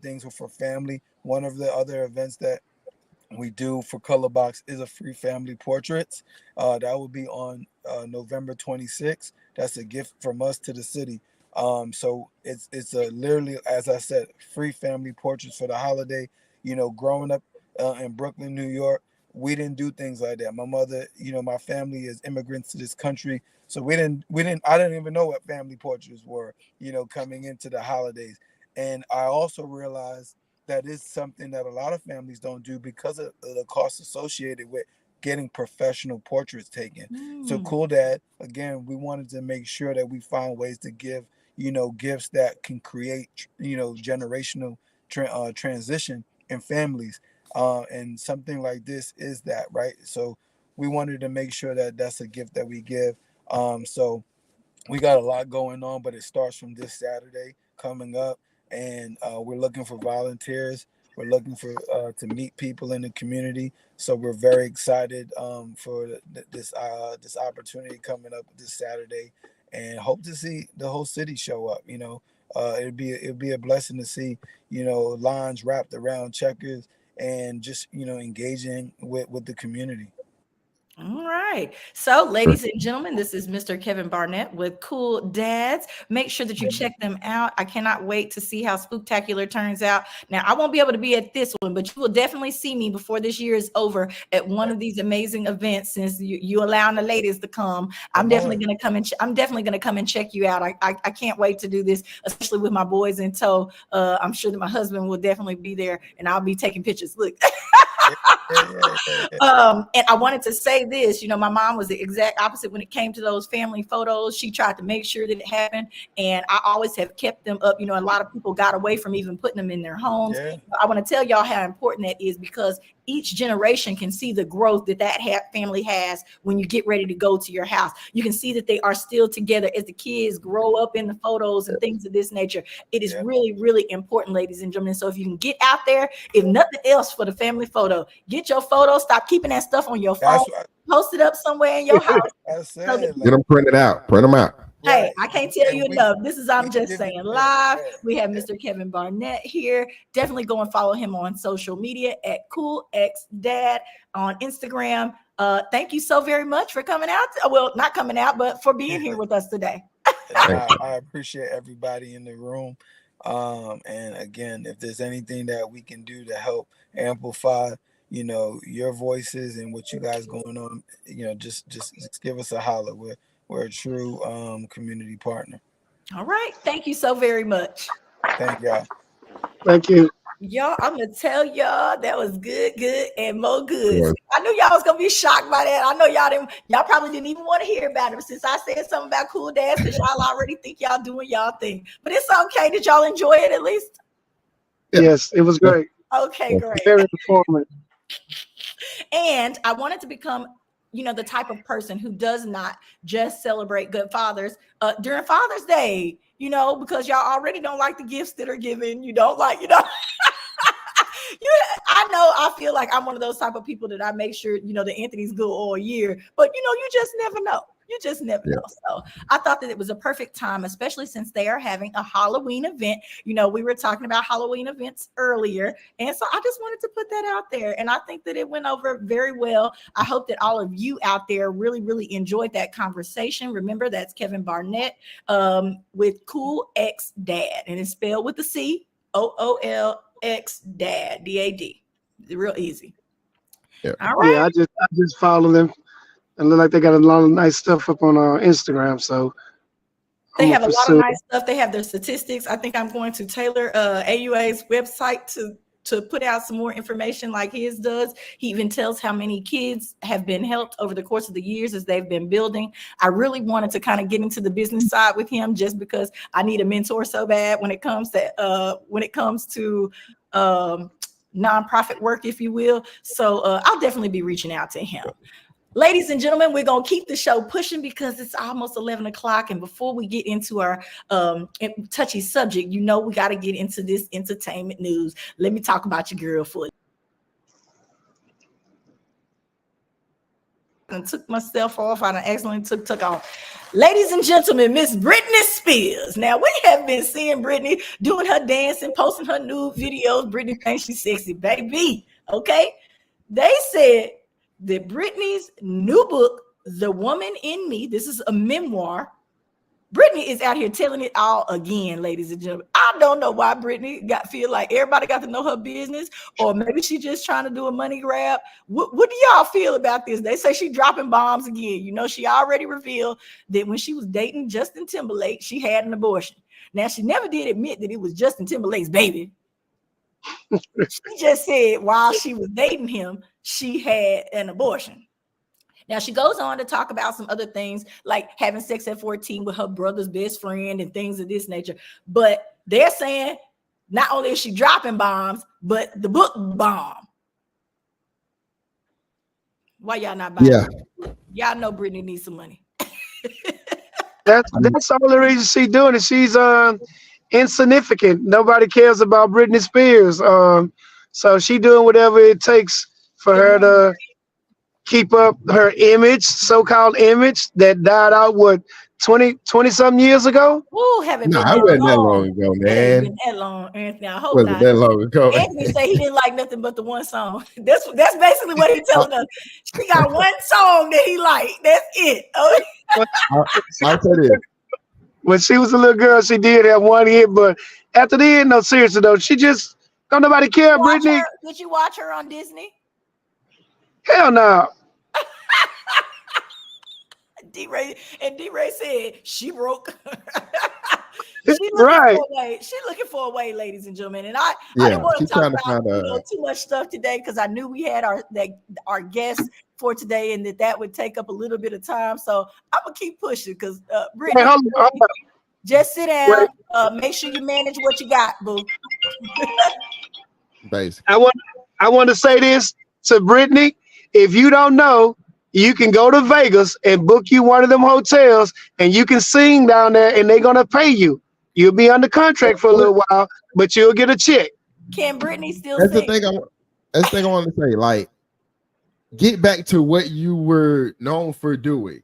things for family. One of the other events that we do for Colorbox is a free family portraits. That will be on November 26th. That's a gift from us to the city. So it's a literally, as I said, free family portraits for the holiday. Growing up in Brooklyn, New York, we didn't do things like that. My mother, my family is immigrants to this country, so I didn't even know what family portraits were. Coming into the holidays, and I also realized that is something that a lot of families don't do because of the costs associated with getting professional portraits taken. So Hmm. Cool Dad, again, we wanted to make sure that we find ways to give, gifts that can create, generational transition in families. And something like this is that, right? So we wanted to make sure that that's a gift that we give. So we got a lot going on, but it starts from this Saturday coming up, and we're looking for volunteers. We're looking for to meet people in the community, so we're very excited for this opportunity coming up this Saturday, and hope to see the whole city show up. It'd be a blessing to see lines wrapped around checkers and just engaging with the community. All right. So, ladies and gentlemen, this is Mr. Kevin Barnett with Cool Dads. Make sure that you check them out. I cannot wait to see how Spooktacular turns out. Now, I won't be able to be at this one, but you will definitely see me before this year is over at one of these amazing events. Since you allowing the ladies to come, I'm Come definitely on. going to come and I'm definitely going to come and check you out. I can't wait to do this, especially with my boys in tow. I'm sure that my husband will definitely be there, and I'll be taking pictures. Look. Yeah, yeah, yeah, yeah. And I wanted to say this, my mom was the exact opposite when it came to those family photos. She tried to make sure that it happened. And I always have kept them up. A lot of people got away from even putting them in their homes. Yeah. I want to tell y'all how important that is, because each generation can see the growth that family has when you get ready to go to your house. You can see that they are still together as the kids grow up in the photos and things of this nature. It is really, really important, ladies and gentlemen. So if you can get out there, if nothing else for the family photo, get your photo, stop keeping that stuff on your phone, That's what post it up somewhere in your house. I So said. Get them printed out. Print them out. hey, Right. I can't tell you And enough. This is, I'm we can just give you, saying, yeah, live. yeah, We have yeah. Mr. Kevin Barnett here. Definitely go and follow him on social media at CoolXDad on Instagram. Thank you so very much for coming out. Well, not coming out, but for being here with us today. And I appreciate everybody in the room. And again, if there's anything that we can do to help amplify, your voices and what you guys going on, just give us a holler. We're a true community partner. All right. Thank you so very much. Thank y'all. Thank you. Y'all, I'm gonna tell y'all that was good, and more good. Good. I knew y'all was gonna be shocked by that. I know y'all probably didn't even want to hear about it, but since I said something about cool dads, because y'all already think y'all doing y'all thing. But it's okay. Did y'all enjoy it at least? Yeah. Yes, it was great. Okay, great. Very informative. And I wanted to become, the type of person who does not just celebrate good fathers during Father's Day, because y'all already don't like the gifts that are given. You don't like, I know I feel like I'm one of those type of people that I make sure, the Anthony's good all year, but you just never know. You just never know. So I thought that it was a perfect time, especially since they are having a Halloween event. We were talking about Halloween events earlier. And so I just wanted to put that out there. And I think that it went over very well. I hope that all of you out there really, really enjoyed that conversation. Remember, that's Kevin Barnett with Cool X Dad. And it's spelled with the C, OOLX Dad, DAD. Real easy. Yeah. All right. Yeah, I just follow them. And look like they got a lot of nice stuff up on Instagram. So They I'm have a gonna lot of pursue. nice stuff. They have their statistics. I think I'm going to tailor AUA's website to put out some more information like his does. He even tells how many kids have been helped over the course of the years as they've been building. I really wanted to kind of get into the business side with him just because I need a mentor so bad when it comes to nonprofit work, if you will. So I'll definitely be reaching out to him. Ladies and gentlemen, we're going to keep the show pushing because it's almost 11 o'clock. And before we get into our touchy subject, we got to get into this entertainment news. Let me talk about your girl for and took myself off. I accidentally took off. Ladies and gentlemen, Miss Britney Spears. Now, we have been seeing Britney doing her dancing, posting her nude videos. Britney thinks she's sexy, baby. Okay? They said that Britney's new book, The Woman in Me, this is a memoir. Britney is out here telling it all again, ladies and gentlemen. I don't know why Britney feel like everybody got to know her business, or maybe she just trying to do a money grab. What do y'all feel about this? They say she dropping bombs again. She already revealed that when she was dating Justin Timberlake, she had an abortion. Now, she never did admit that it was Justin Timberlake's baby. She just said while she was dating him, she had an abortion. Now, she goes on to talk about some other things like having sex at 14 with her brother's best friend and things of this nature. But they're saying not only is she dropping bombs, but the book bomb. Why y'all not buying it? Y'all know Britney needs some money. That's all the reason she's doing it. She's insignificant. Nobody cares about Britney Spears. So she doing whatever it takes for her to keep up her image, so-called image that died out 10 20 something years ago. Ooh, haven't No, been it that wasn't that long long. ago, It ain't man. been that long, Anthony. I hope Wasn't not. that long ago. Anthony said he didn't like nothing but the one song. That's basically what he's telling us. She got one song that he liked. That's it. Oh, I'll, I'll tell you this. When she was a little girl, she did have one hit, but after the end, no, seriously though, she just don't nobody care, watch Brittany. her. Did you watch her on Disney? Hell no. D-Ray said she broke. She looking Right. for a way. She looking for a way, ladies and gentlemen. And I didn't Yeah, want to she's talk trying to about find too much stuff today because I knew we had our guests for today and that would take up a little bit of time. So I'm gonna keep pushing because Hey, Brittany, hold on. just sit Wait, down. Make sure you manage what you got, boo. basically. I want to say this to Brittany. If you don't know, you can go to Vegas and book you one of them hotels, and you can sing down there, and they're gonna pay you. You'll be under contract for a little while, but you'll get a check. Can Brittany still That's the sing? thing. That's the thing I want to say. Like, get back to what you were known for doing.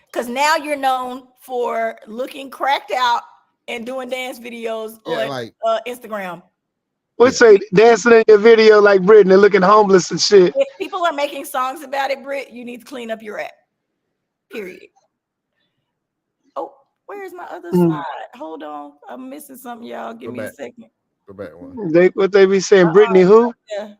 Because now you're known for looking cracked out and doing dance videos Yeah, on like Instagram. What's say dancing in your video like Brittany, looking homeless and shit. If people are making songs about it, Britt, you need to clean up your act. Period. Oh, where's my other slide? Hold on. I'm missing something, y'all. Give me a second. Go back one. What they be saying, Brittany who? Yeah.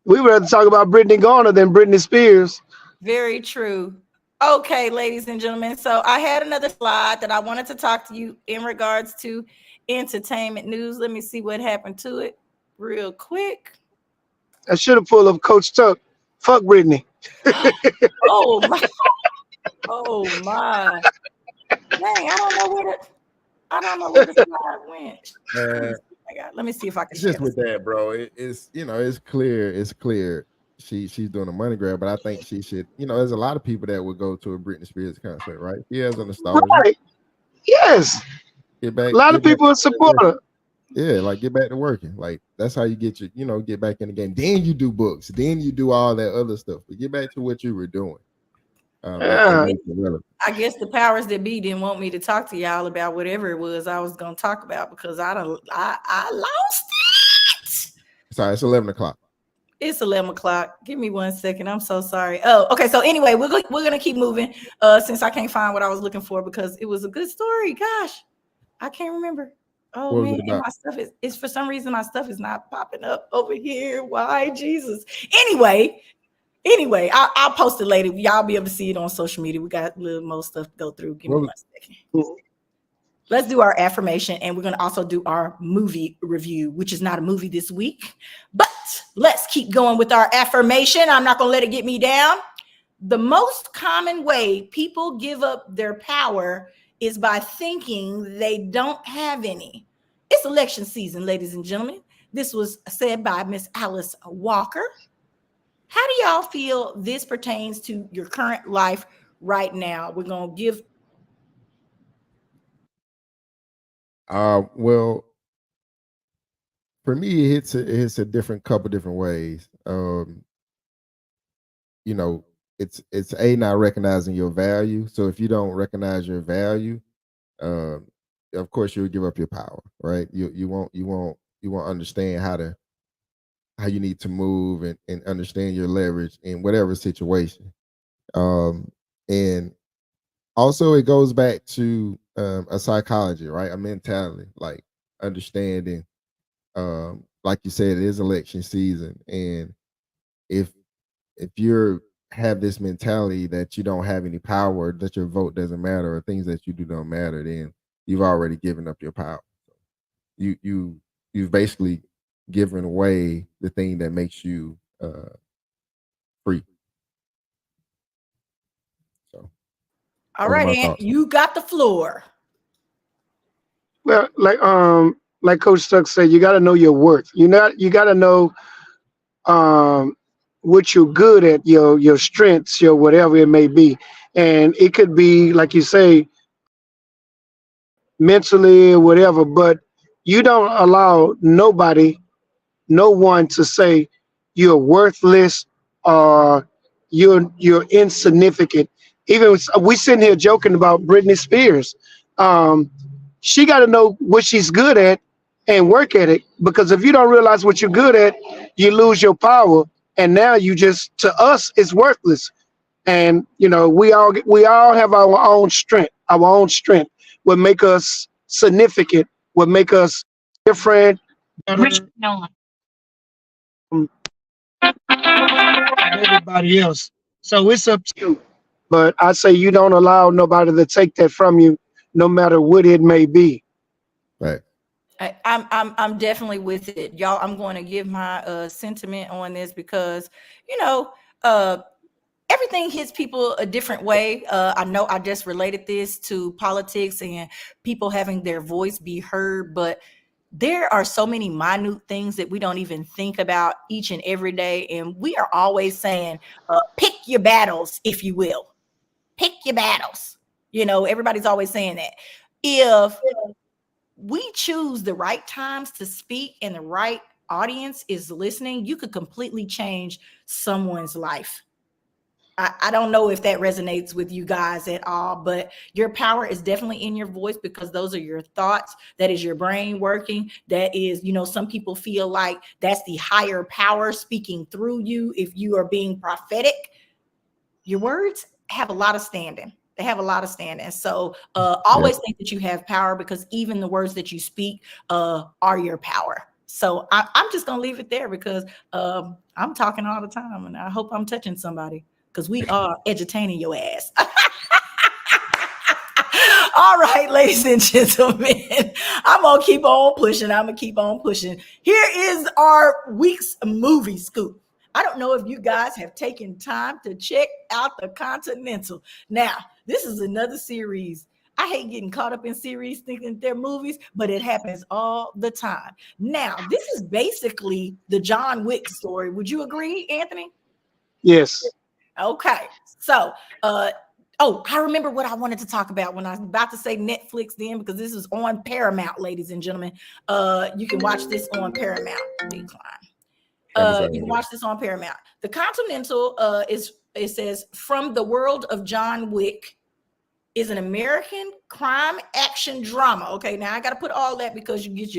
We would rather talk about Brittany Garner than Britney Spears. Very true. Okay, ladies and gentlemen. So I had another slide that I wanted to talk to you in regards to entertainment news. Let me see what happened to it real quick. I should have pulled up Coach Tuck. Fuck Brittany. Oh my. Oh my. Dang, I don't know where the slide went. Let me see if I can Just with that, bro. It's it's clear. It's clear. She's doing a money grab, but I think she should. There's a lot of people that would go to a Britney Spears concert, right? She has a nostalgia. Right. Yes. Get back. A lot of people support her. Yeah, like get back to working. Like that's how you get get back in the game. Then you do books. Then you do all that other stuff. But get back to what you were doing. Yeah. I guess the powers that be didn't want me to talk to y'all about whatever it was I was gonna talk about because I lost it. Sorry, it's 11:00. It's 11:00. Give me 1 second. I'm so sorry. Oh, okay. So anyway, we're gonna keep moving. Since I can't find what I was looking for because it was a good story. Gosh, I can't remember. Oh man, and my stuff is for some reason my stuff is not popping up over here. Why, Jesus? Anyway, I'll post it later. Y'all be able to see it on social media. We got a little more stuff to go through. Give me 1 second. Let's do our affirmation, and we're going to also do our movie review, which is not a movie this week. But let's keep going with our affirmation. I'm not going to let it get me down. The most common way people give up their power is by thinking they don't have any. It's election season, ladies and gentlemen. This was said by Miss Alice Walker. How do y'all feel this pertains to your current life right now? We're going to give. Well, for me, it hits a couple different ways. It's not recognizing your value. So if you don't recognize your value, of course you'll give up your power, right? You won't understand how you need to move and understand your leverage in whatever situation. And also it goes back to a psychology, right? A mentality, like understanding, like you said, it is election season. And if you're have this mentality that you don't have any power, that your vote doesn't matter, or things that you do don't matter, then you've already given up your power. You've basically given away the thing that makes you free. So all right, Aunt, you got the floor. Well, like Coach Stuck said, you got to know your worth. You got to know what you're good at, your strengths, your whatever it may be, and it could be like you say, mentally or whatever. But you don't allow no one to say you're worthless or you're insignificant Even we sitting here joking about Britney Spears. She got to know what she's good at and work at it. Because if you don't realize what you're good at, you lose your power. And now you just, to us, it's worthless. And you know, we all have our own strength. Our own strength will make us significant. Will make us different. Better from everybody else. So it's up to you. But I say you don't allow nobody to take that from you, no matter what it may be. Right. I'm definitely with it, y'all. I'm going to give my sentiment on this because you know everything hits people a different way. I know I just related this to politics and people having their voice be heard, but there are so many minute things that we don't even think about each and every day, and we are always saying, "Pick your battles, if you will. Pick your battles." You know, everybody's always saying that. If we choose the right times to speak and the right audience is listening, you could completely change someone's life. I don't know if that resonates with you guys at all, but your power is definitely in your voice because those are your thoughts. That is your brain working. That is, you know, some people feel like that's the higher power speaking through you. If you are being prophetic, your words have a lot of standing. They have a lot of standing. So always think that you have power because even the words that you speak are your power. So I'm just going to leave it there because I'm talking all the time and I hope I'm touching somebody because we are edutaining your ass. All right, ladies and gentlemen, I'm going to keep on pushing. I'm going to keep on pushing. Here is our week's movie scoop. I don't know if you guys have taken time to check out The Continental. Now, this is another series. I hate getting caught up in series thinking they're movies, but it happens all the time. Now, this is basically the John Wick story. Would you agree, Anthony? Yes. Okay. So, I remember what I wanted to talk about when I was about to say Netflix then, because this is on Paramount, ladies and gentlemen. You can watch this on Paramount. Decline. You can watch this on Paramount. The Continental it says from the world of John Wick is an American crime action drama. Okay, now I got to put all that because you get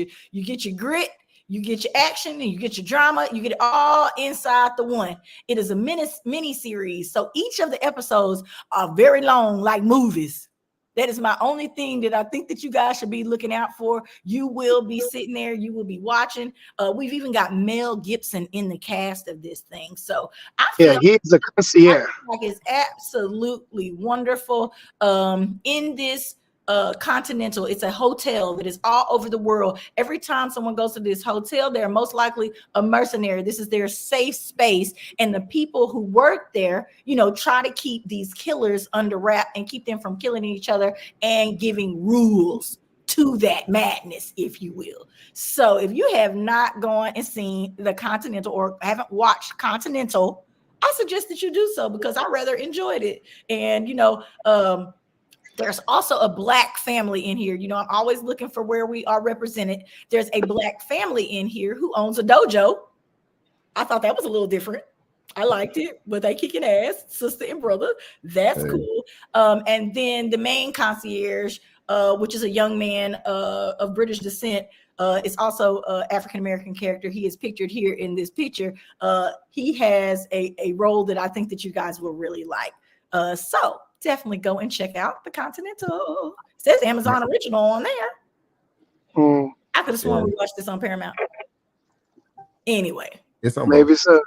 your grit, you get your action, and you get your drama. You get it all inside the one. It is a mini series, so each of the episodes are very long, like movies. That is my only thing that I think that you guys should be looking out for. You will be sitting there, you will be watching. We've even got Mel Gibson in the cast of this thing, so I feel he's a concierge. like it's absolutely wonderful. In this Continental, it's a hotel that is all over the world. Every time someone goes to this hotel, they're most likely a mercenary. This is their safe space, and the people who work there, you know, try to keep these killers under wrap and keep them from killing each other and giving rules to that madness, if you will. So if you have not gone and seen the Continental or haven't watched Continental, I suggest that you do so because I rather enjoyed it. And, you know, there's also a Black family in here. You know, I'm always looking for where we are represented. There's a Black family in here who owns a dojo. I thought that was a little different. I liked it, but they kicking ass, sister and brother. That's cool. And then the main concierge, which is a young man of British descent, is also an African-American character. He is pictured here in this picture. He has a role that I think that you guys will really like. So definitely go and check out The Continental. It says Amazon original on there. I could have sworn we watched this on Paramount. Anyway. It's on Maybe both. so.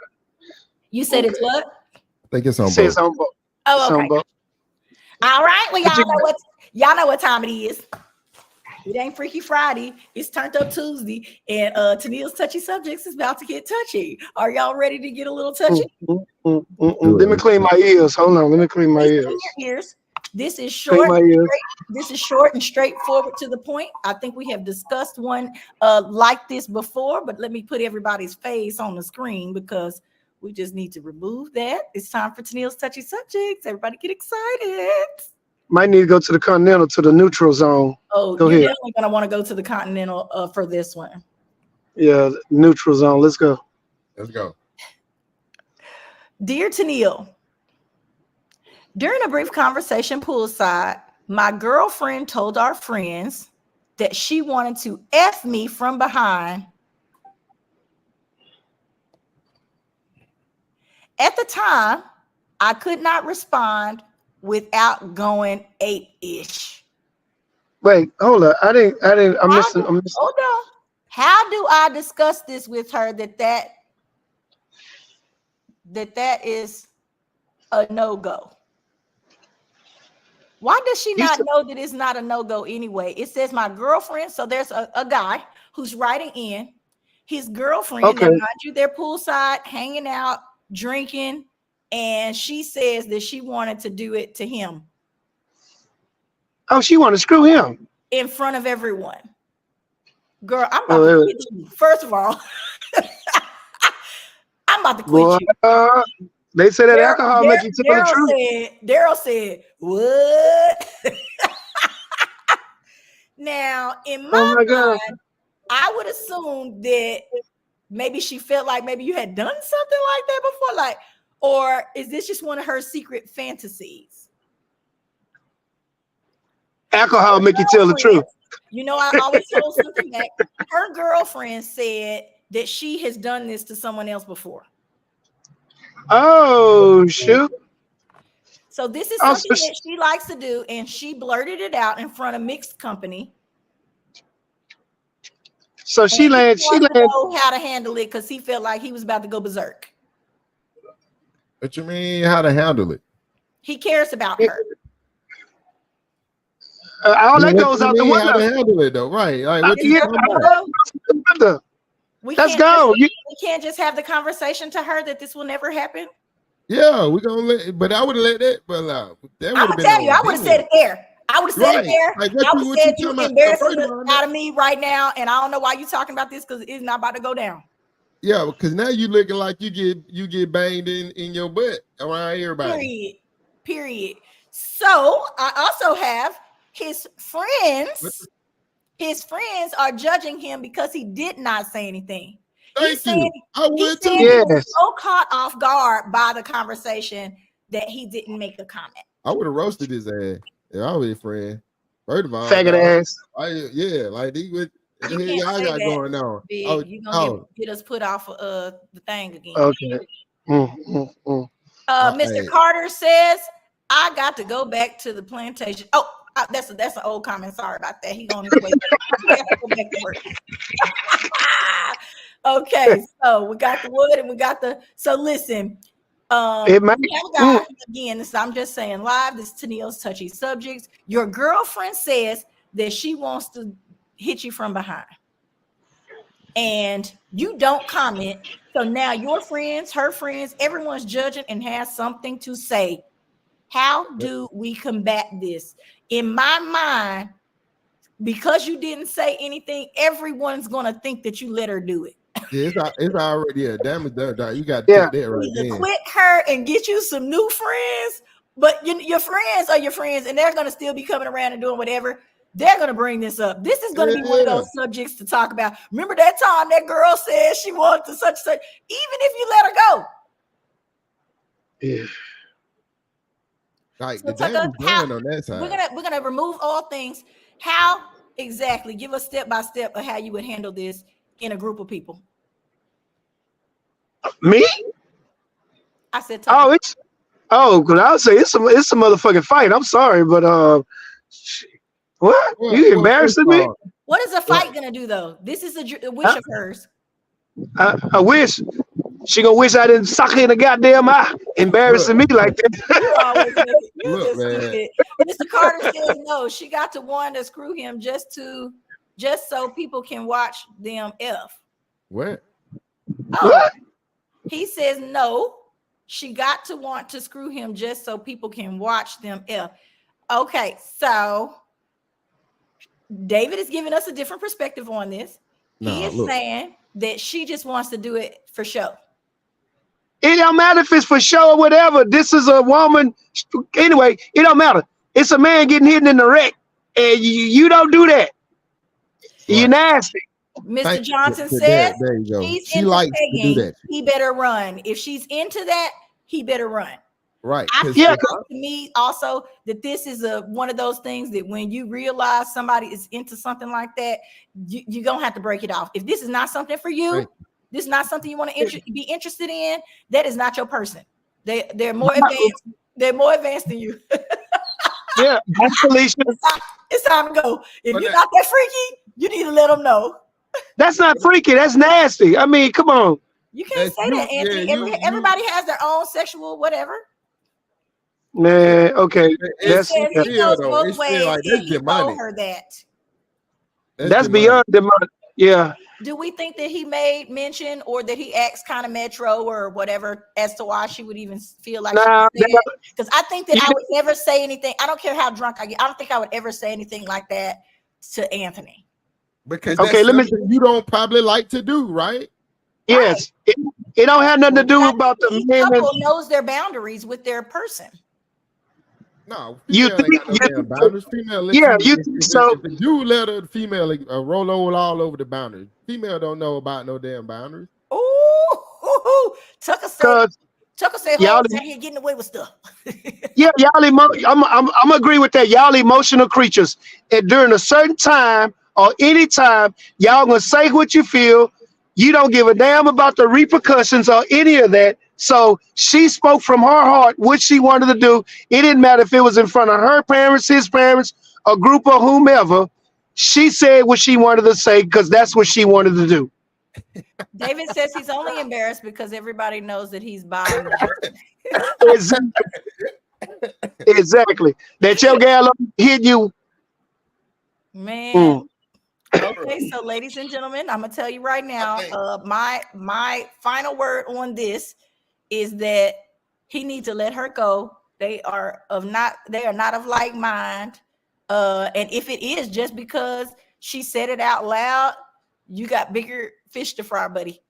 You said it's what? I think it's on both. It's on both. Oh, okay. All right. Well, y'all know what time it is. It ain't Freaky Friday. It's Turned Up Tuesday. And Tennille's Touchy Subjects is about to get touchy. Are y'all ready to get a little touchy? Let me clean my ears. Hold on. Let me clean my ears. This is short. This is short and straightforward to the point. I think we have discussed one like this before, but let me put everybody's face on the screen because we just need to remove that. It's time for Tennille's Touchy Subjects. Everybody get excited. Might need to go to the Continental, to the neutral zone. Oh, go you're ahead. definitely going to want to go to the Continental for this one. Yeah, neutral zone. Let's go. Let's go. Dear Tennille, During a brief conversation poolside, my girlfriend told our friends that she wanted to F me from behind. At the time, I could not respond without going ape-ish. Wait, hold up. I'm missing. Hold on. How do I discuss this with her that is a no-go? Why does she not know that it's not a no-go anyway? It says my girlfriend. So there's a guy who's writing in. His girlfriend, Okay. and mind you, they're poolside, hanging out, drinking, and she says that she wanted to do it to him. Oh, she want to screw him in front of everyone. Girl, I'm about to quit you. First of all, I'm about to quit you. They say that alcohol make you tell the truth. Daryl said, what? Now, in my mind, I would assume that maybe she felt like maybe you had done something like that before, like, or is this just one of her secret fantasies? Alcohol make you tell the truth. You know, I always hold something back. Her girlfriend said that she has done this to someone else before. Oh, shoot. So this is something that she likes to do, and she blurted it out in front of mixed company. So she landed. Know how to handle it because he felt like he was about to go berserk. What you mean, how to handle it? He cares about her. All that goes out the window. How to handle it, though, right? Like, what you Let's go. We can't just have the conversation to her that this will never happen. Yeah, we're gonna let, but I would have let that, but that would have been. I would have said it there. I would have said it there. Like, I would have said you embarrassing out of me right now, and I don't know why you're talking about this because it's not about to go down. Yeah, because now you looking like you get banged in your butt around everybody. Period. So I also have his friends. His friends are judging him because he did not say anything. Thank you. I would too. He was so caught off guard by the conversation that he didn't make a comment. I would have roasted his ass if I was his friend. First of all, faggot ass. Like he would. What the hell y'all got going on? You gonna get us put off the thing again? Okay. Mr. Carter says I got to go back to the plantation. Oh. That's an old comment. Sorry about that. He on his way. Go back to work. Okay, so we got the wood and we got the. So listen, again. This I'm just saying live. This is Tennille's touchy subjects. Your girlfriend says that she wants to hit you from behind, and you don't comment. So now your friends, her friends, everyone's judging and has something to say. How do we combat this? In my mind, because you didn't say anything, everyone's gonna think that you let her do it. Yeah, it's already damage done. You got to take that right there. Quit her and get you some new friends, but your friends are your friends, and they're gonna still be coming around and doing whatever. They're gonna bring this up. This is gonna be one of those subjects to talk about. Remember that time that girl said she wanted to such, even if you let her go. Yeah. Like the damage done on that side. We're gonna remove all things. How exactly? Give us step by step of how you would handle this in a group of people. Me? I said. Because I would say it's a motherfucking fight. I'm sorry, but what? You embarrassing me? What is a fight gonna do though? This is a wish of hers. I wish. She gonna wish I didn't suck her in the goddamn eye, embarrassing me like that. Look, man. Mr. Carter says no. She got to want to screw him just so people can watch them F. What? What? He says no. She got to want to screw him just so people can watch them F. Okay, so David is giving us a different perspective on this. He is saying that she just wants to do it for show. It don't matter if it's for show or whatever. This is a woman. Anyway, it don't matter. It's a man getting hit in the wreck, and you don't do that. You're nasty. Mr. Johnson says she likes to do that. He better run. If she's into that, he better run. Right. I Because feel Yeah, like to me also that this is one of those things that when you realize somebody is into something like that, you're gonna have to break it off. If this is not something for you, this is not something you want to be interested in, that is not your person. They're more advanced. They're more advanced than you. yeah. Felicia. It's time to go. If you're not that freaky, you need to let them know. That's not freaky. That's nasty. I mean, come on. You can't say that, Anthony. Everybody has their own sexual whatever. Man, okay. He That's says he goes both ways, like and he told her that. that's beyond demonic. Yeah. Do we think that he made mention or that he acts kind of metro or whatever as to why she would even feel like Nah, she would say it? Because I think that I would never say anything. I don't care how drunk I get. I don't think I would ever say anything like that to Anthony. Because that's something you don't probably like to do, right? Yes. Right. It don't have nothing to do about the men. Couple knows their boundaries with their person. No, female ain't got no damn boundaries. Female, if the dude let a female roll all over the boundaries. Female don't know about no damn boundaries. Ooh, Tucker said, "Hold on, here getting away with stuff." Yeah, I'm agree with that. Y'all emotional creatures, and during a certain time or any time, y'all gonna say what you feel. You don't give a damn about the repercussions or any of that. So she spoke from her heart what she wanted to do. It didn't matter if it was in front of her parents, his parents, a group of whomever. She said what she wanted to say because that's what she wanted to do. David says he's only embarrassed because everybody knows that he's bi. Exactly. That your gal hit you. Man. Okay, so ladies and gentlemen, I'm gonna tell you right now, my final word on this is that he needs to let her go. They are not of like mind. And if it is just because she said it out loud, you got bigger fish to fry, buddy.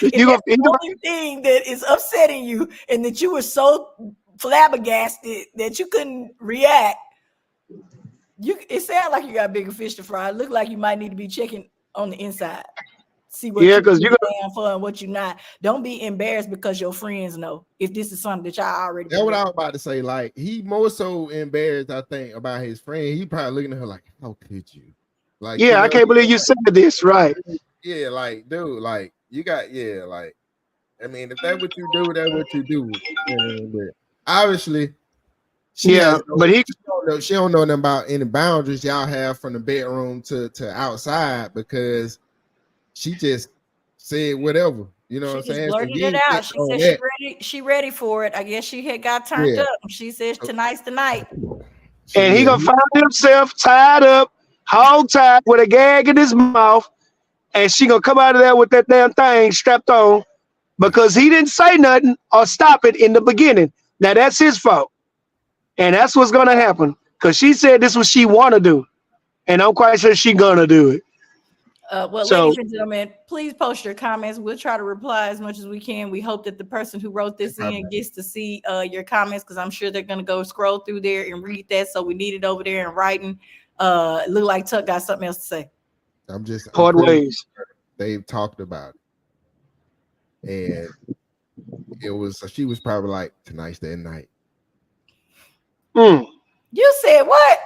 The only thing that is upsetting you and that you were so flabbergasted that you couldn't react. It sounds like you got bigger fish to fry. It look like you might need to be checking on the inside. See what you're down for and what you're not. Don't be embarrassed because your friends know if this is something that y'all already. That's what I was about to say. Like, he more so embarrassed, I think, about his friend. He probably looking at her like, how could you? Like, yeah, I can't believe you said this, right? Yeah, like, dude, like, you got, like, I mean, if that's what you do, that's what you do. But obviously, she don't know nothing about any boundaries y'all have from the bedroom to outside because she just said whatever. You know what I'm saying? Blurted it out. She said she ready for it. I guess she had got turned up. She says tonight's the night. And he gonna find himself tied up, hog tied with a gag in his mouth, and she gonna come out of there with that damn thing strapped on because he didn't say nothing or stop it in the beginning. Now that's his fault. And that's what's gonna happen. Because she said this was she wanna do. And I'm quite sure she gonna do it. Ladies and gentlemen, please post your comments. We'll try to reply as much as we can. We hope that the person who wrote this in gets to see your comments because I'm sure they're going to go scroll through there and read that. So we need it over there in writing. It look like Tuck got something else to say. Hard ways. They've talked about it. And she was probably like, tonight's that night. You said what?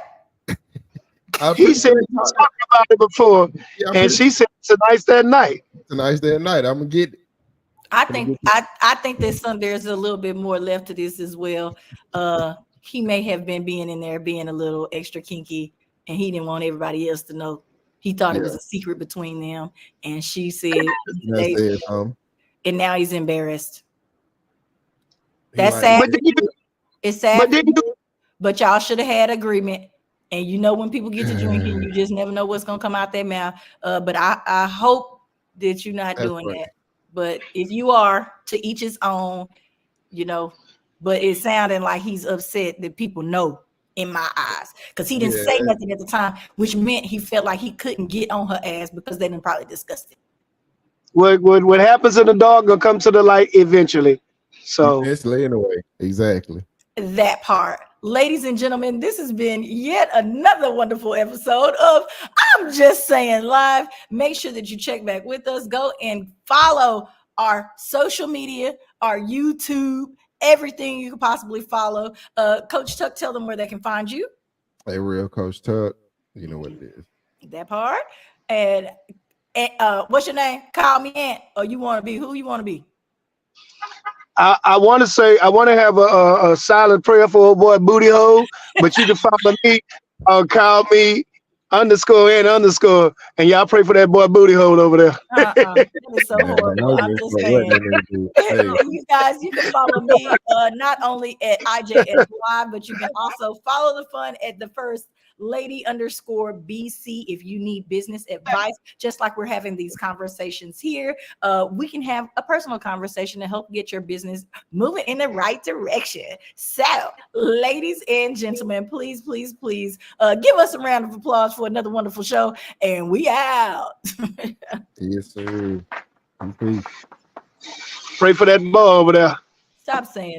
He said he talked about it before, and she said tonight's that night. Tonight's that night. I'm gonna get it. I think there's a little bit more left to this as well. He may have been being in there, being a little extra kinky, and he didn't want everybody else to know. He thought it was a secret between them, and she said, and now he's embarrassed. That's sad. It's sad, but y'all should have had agreement. And you know when people get to drinking, you just never know what's gonna come out their mouth. But I hope that you're not doing that. But if you are, to each his own, you know. But it sounded like he's upset that people know in my eyes because he didn't say nothing at the time, which meant he felt like he couldn't get on her ass because they didn't probably discuss it. What happens in the dog gonna come to the light eventually. So it's laying away. Exactly. That part. Ladies and gentlemen, this has been yet another wonderful episode of I'm Just Saying Live. Make sure that you check back with us. Go and follow our social media, our YouTube, everything you could possibly follow. Coach Tuck, tell them where they can find you. Hey, real Coach Tuck, you know what it is. That part. And what's your name? Call me Aunt, or you want to be who you want to be? I want to say I want to have a silent prayer for old boy Booty Hole, but you can follow me call me underscore and underscore, and y'all pray for that boy Booty Hole over there. That is so Man, I horrible. don't I'm give a just fuck what saying. that nigga do. Hey, You guys, you can follow me not only at IJS Live, but you can also follow the fun at the first lady underscore BC if you need business advice. Just like we're having these conversations here, we can have a personal conversation to help get your business moving in the right direction. So, ladies and gentlemen, please, please, please give us a round of applause for another wonderful show. And we out. yes, sir. I'm pleased. Pray for that boy over there. Stop saying it.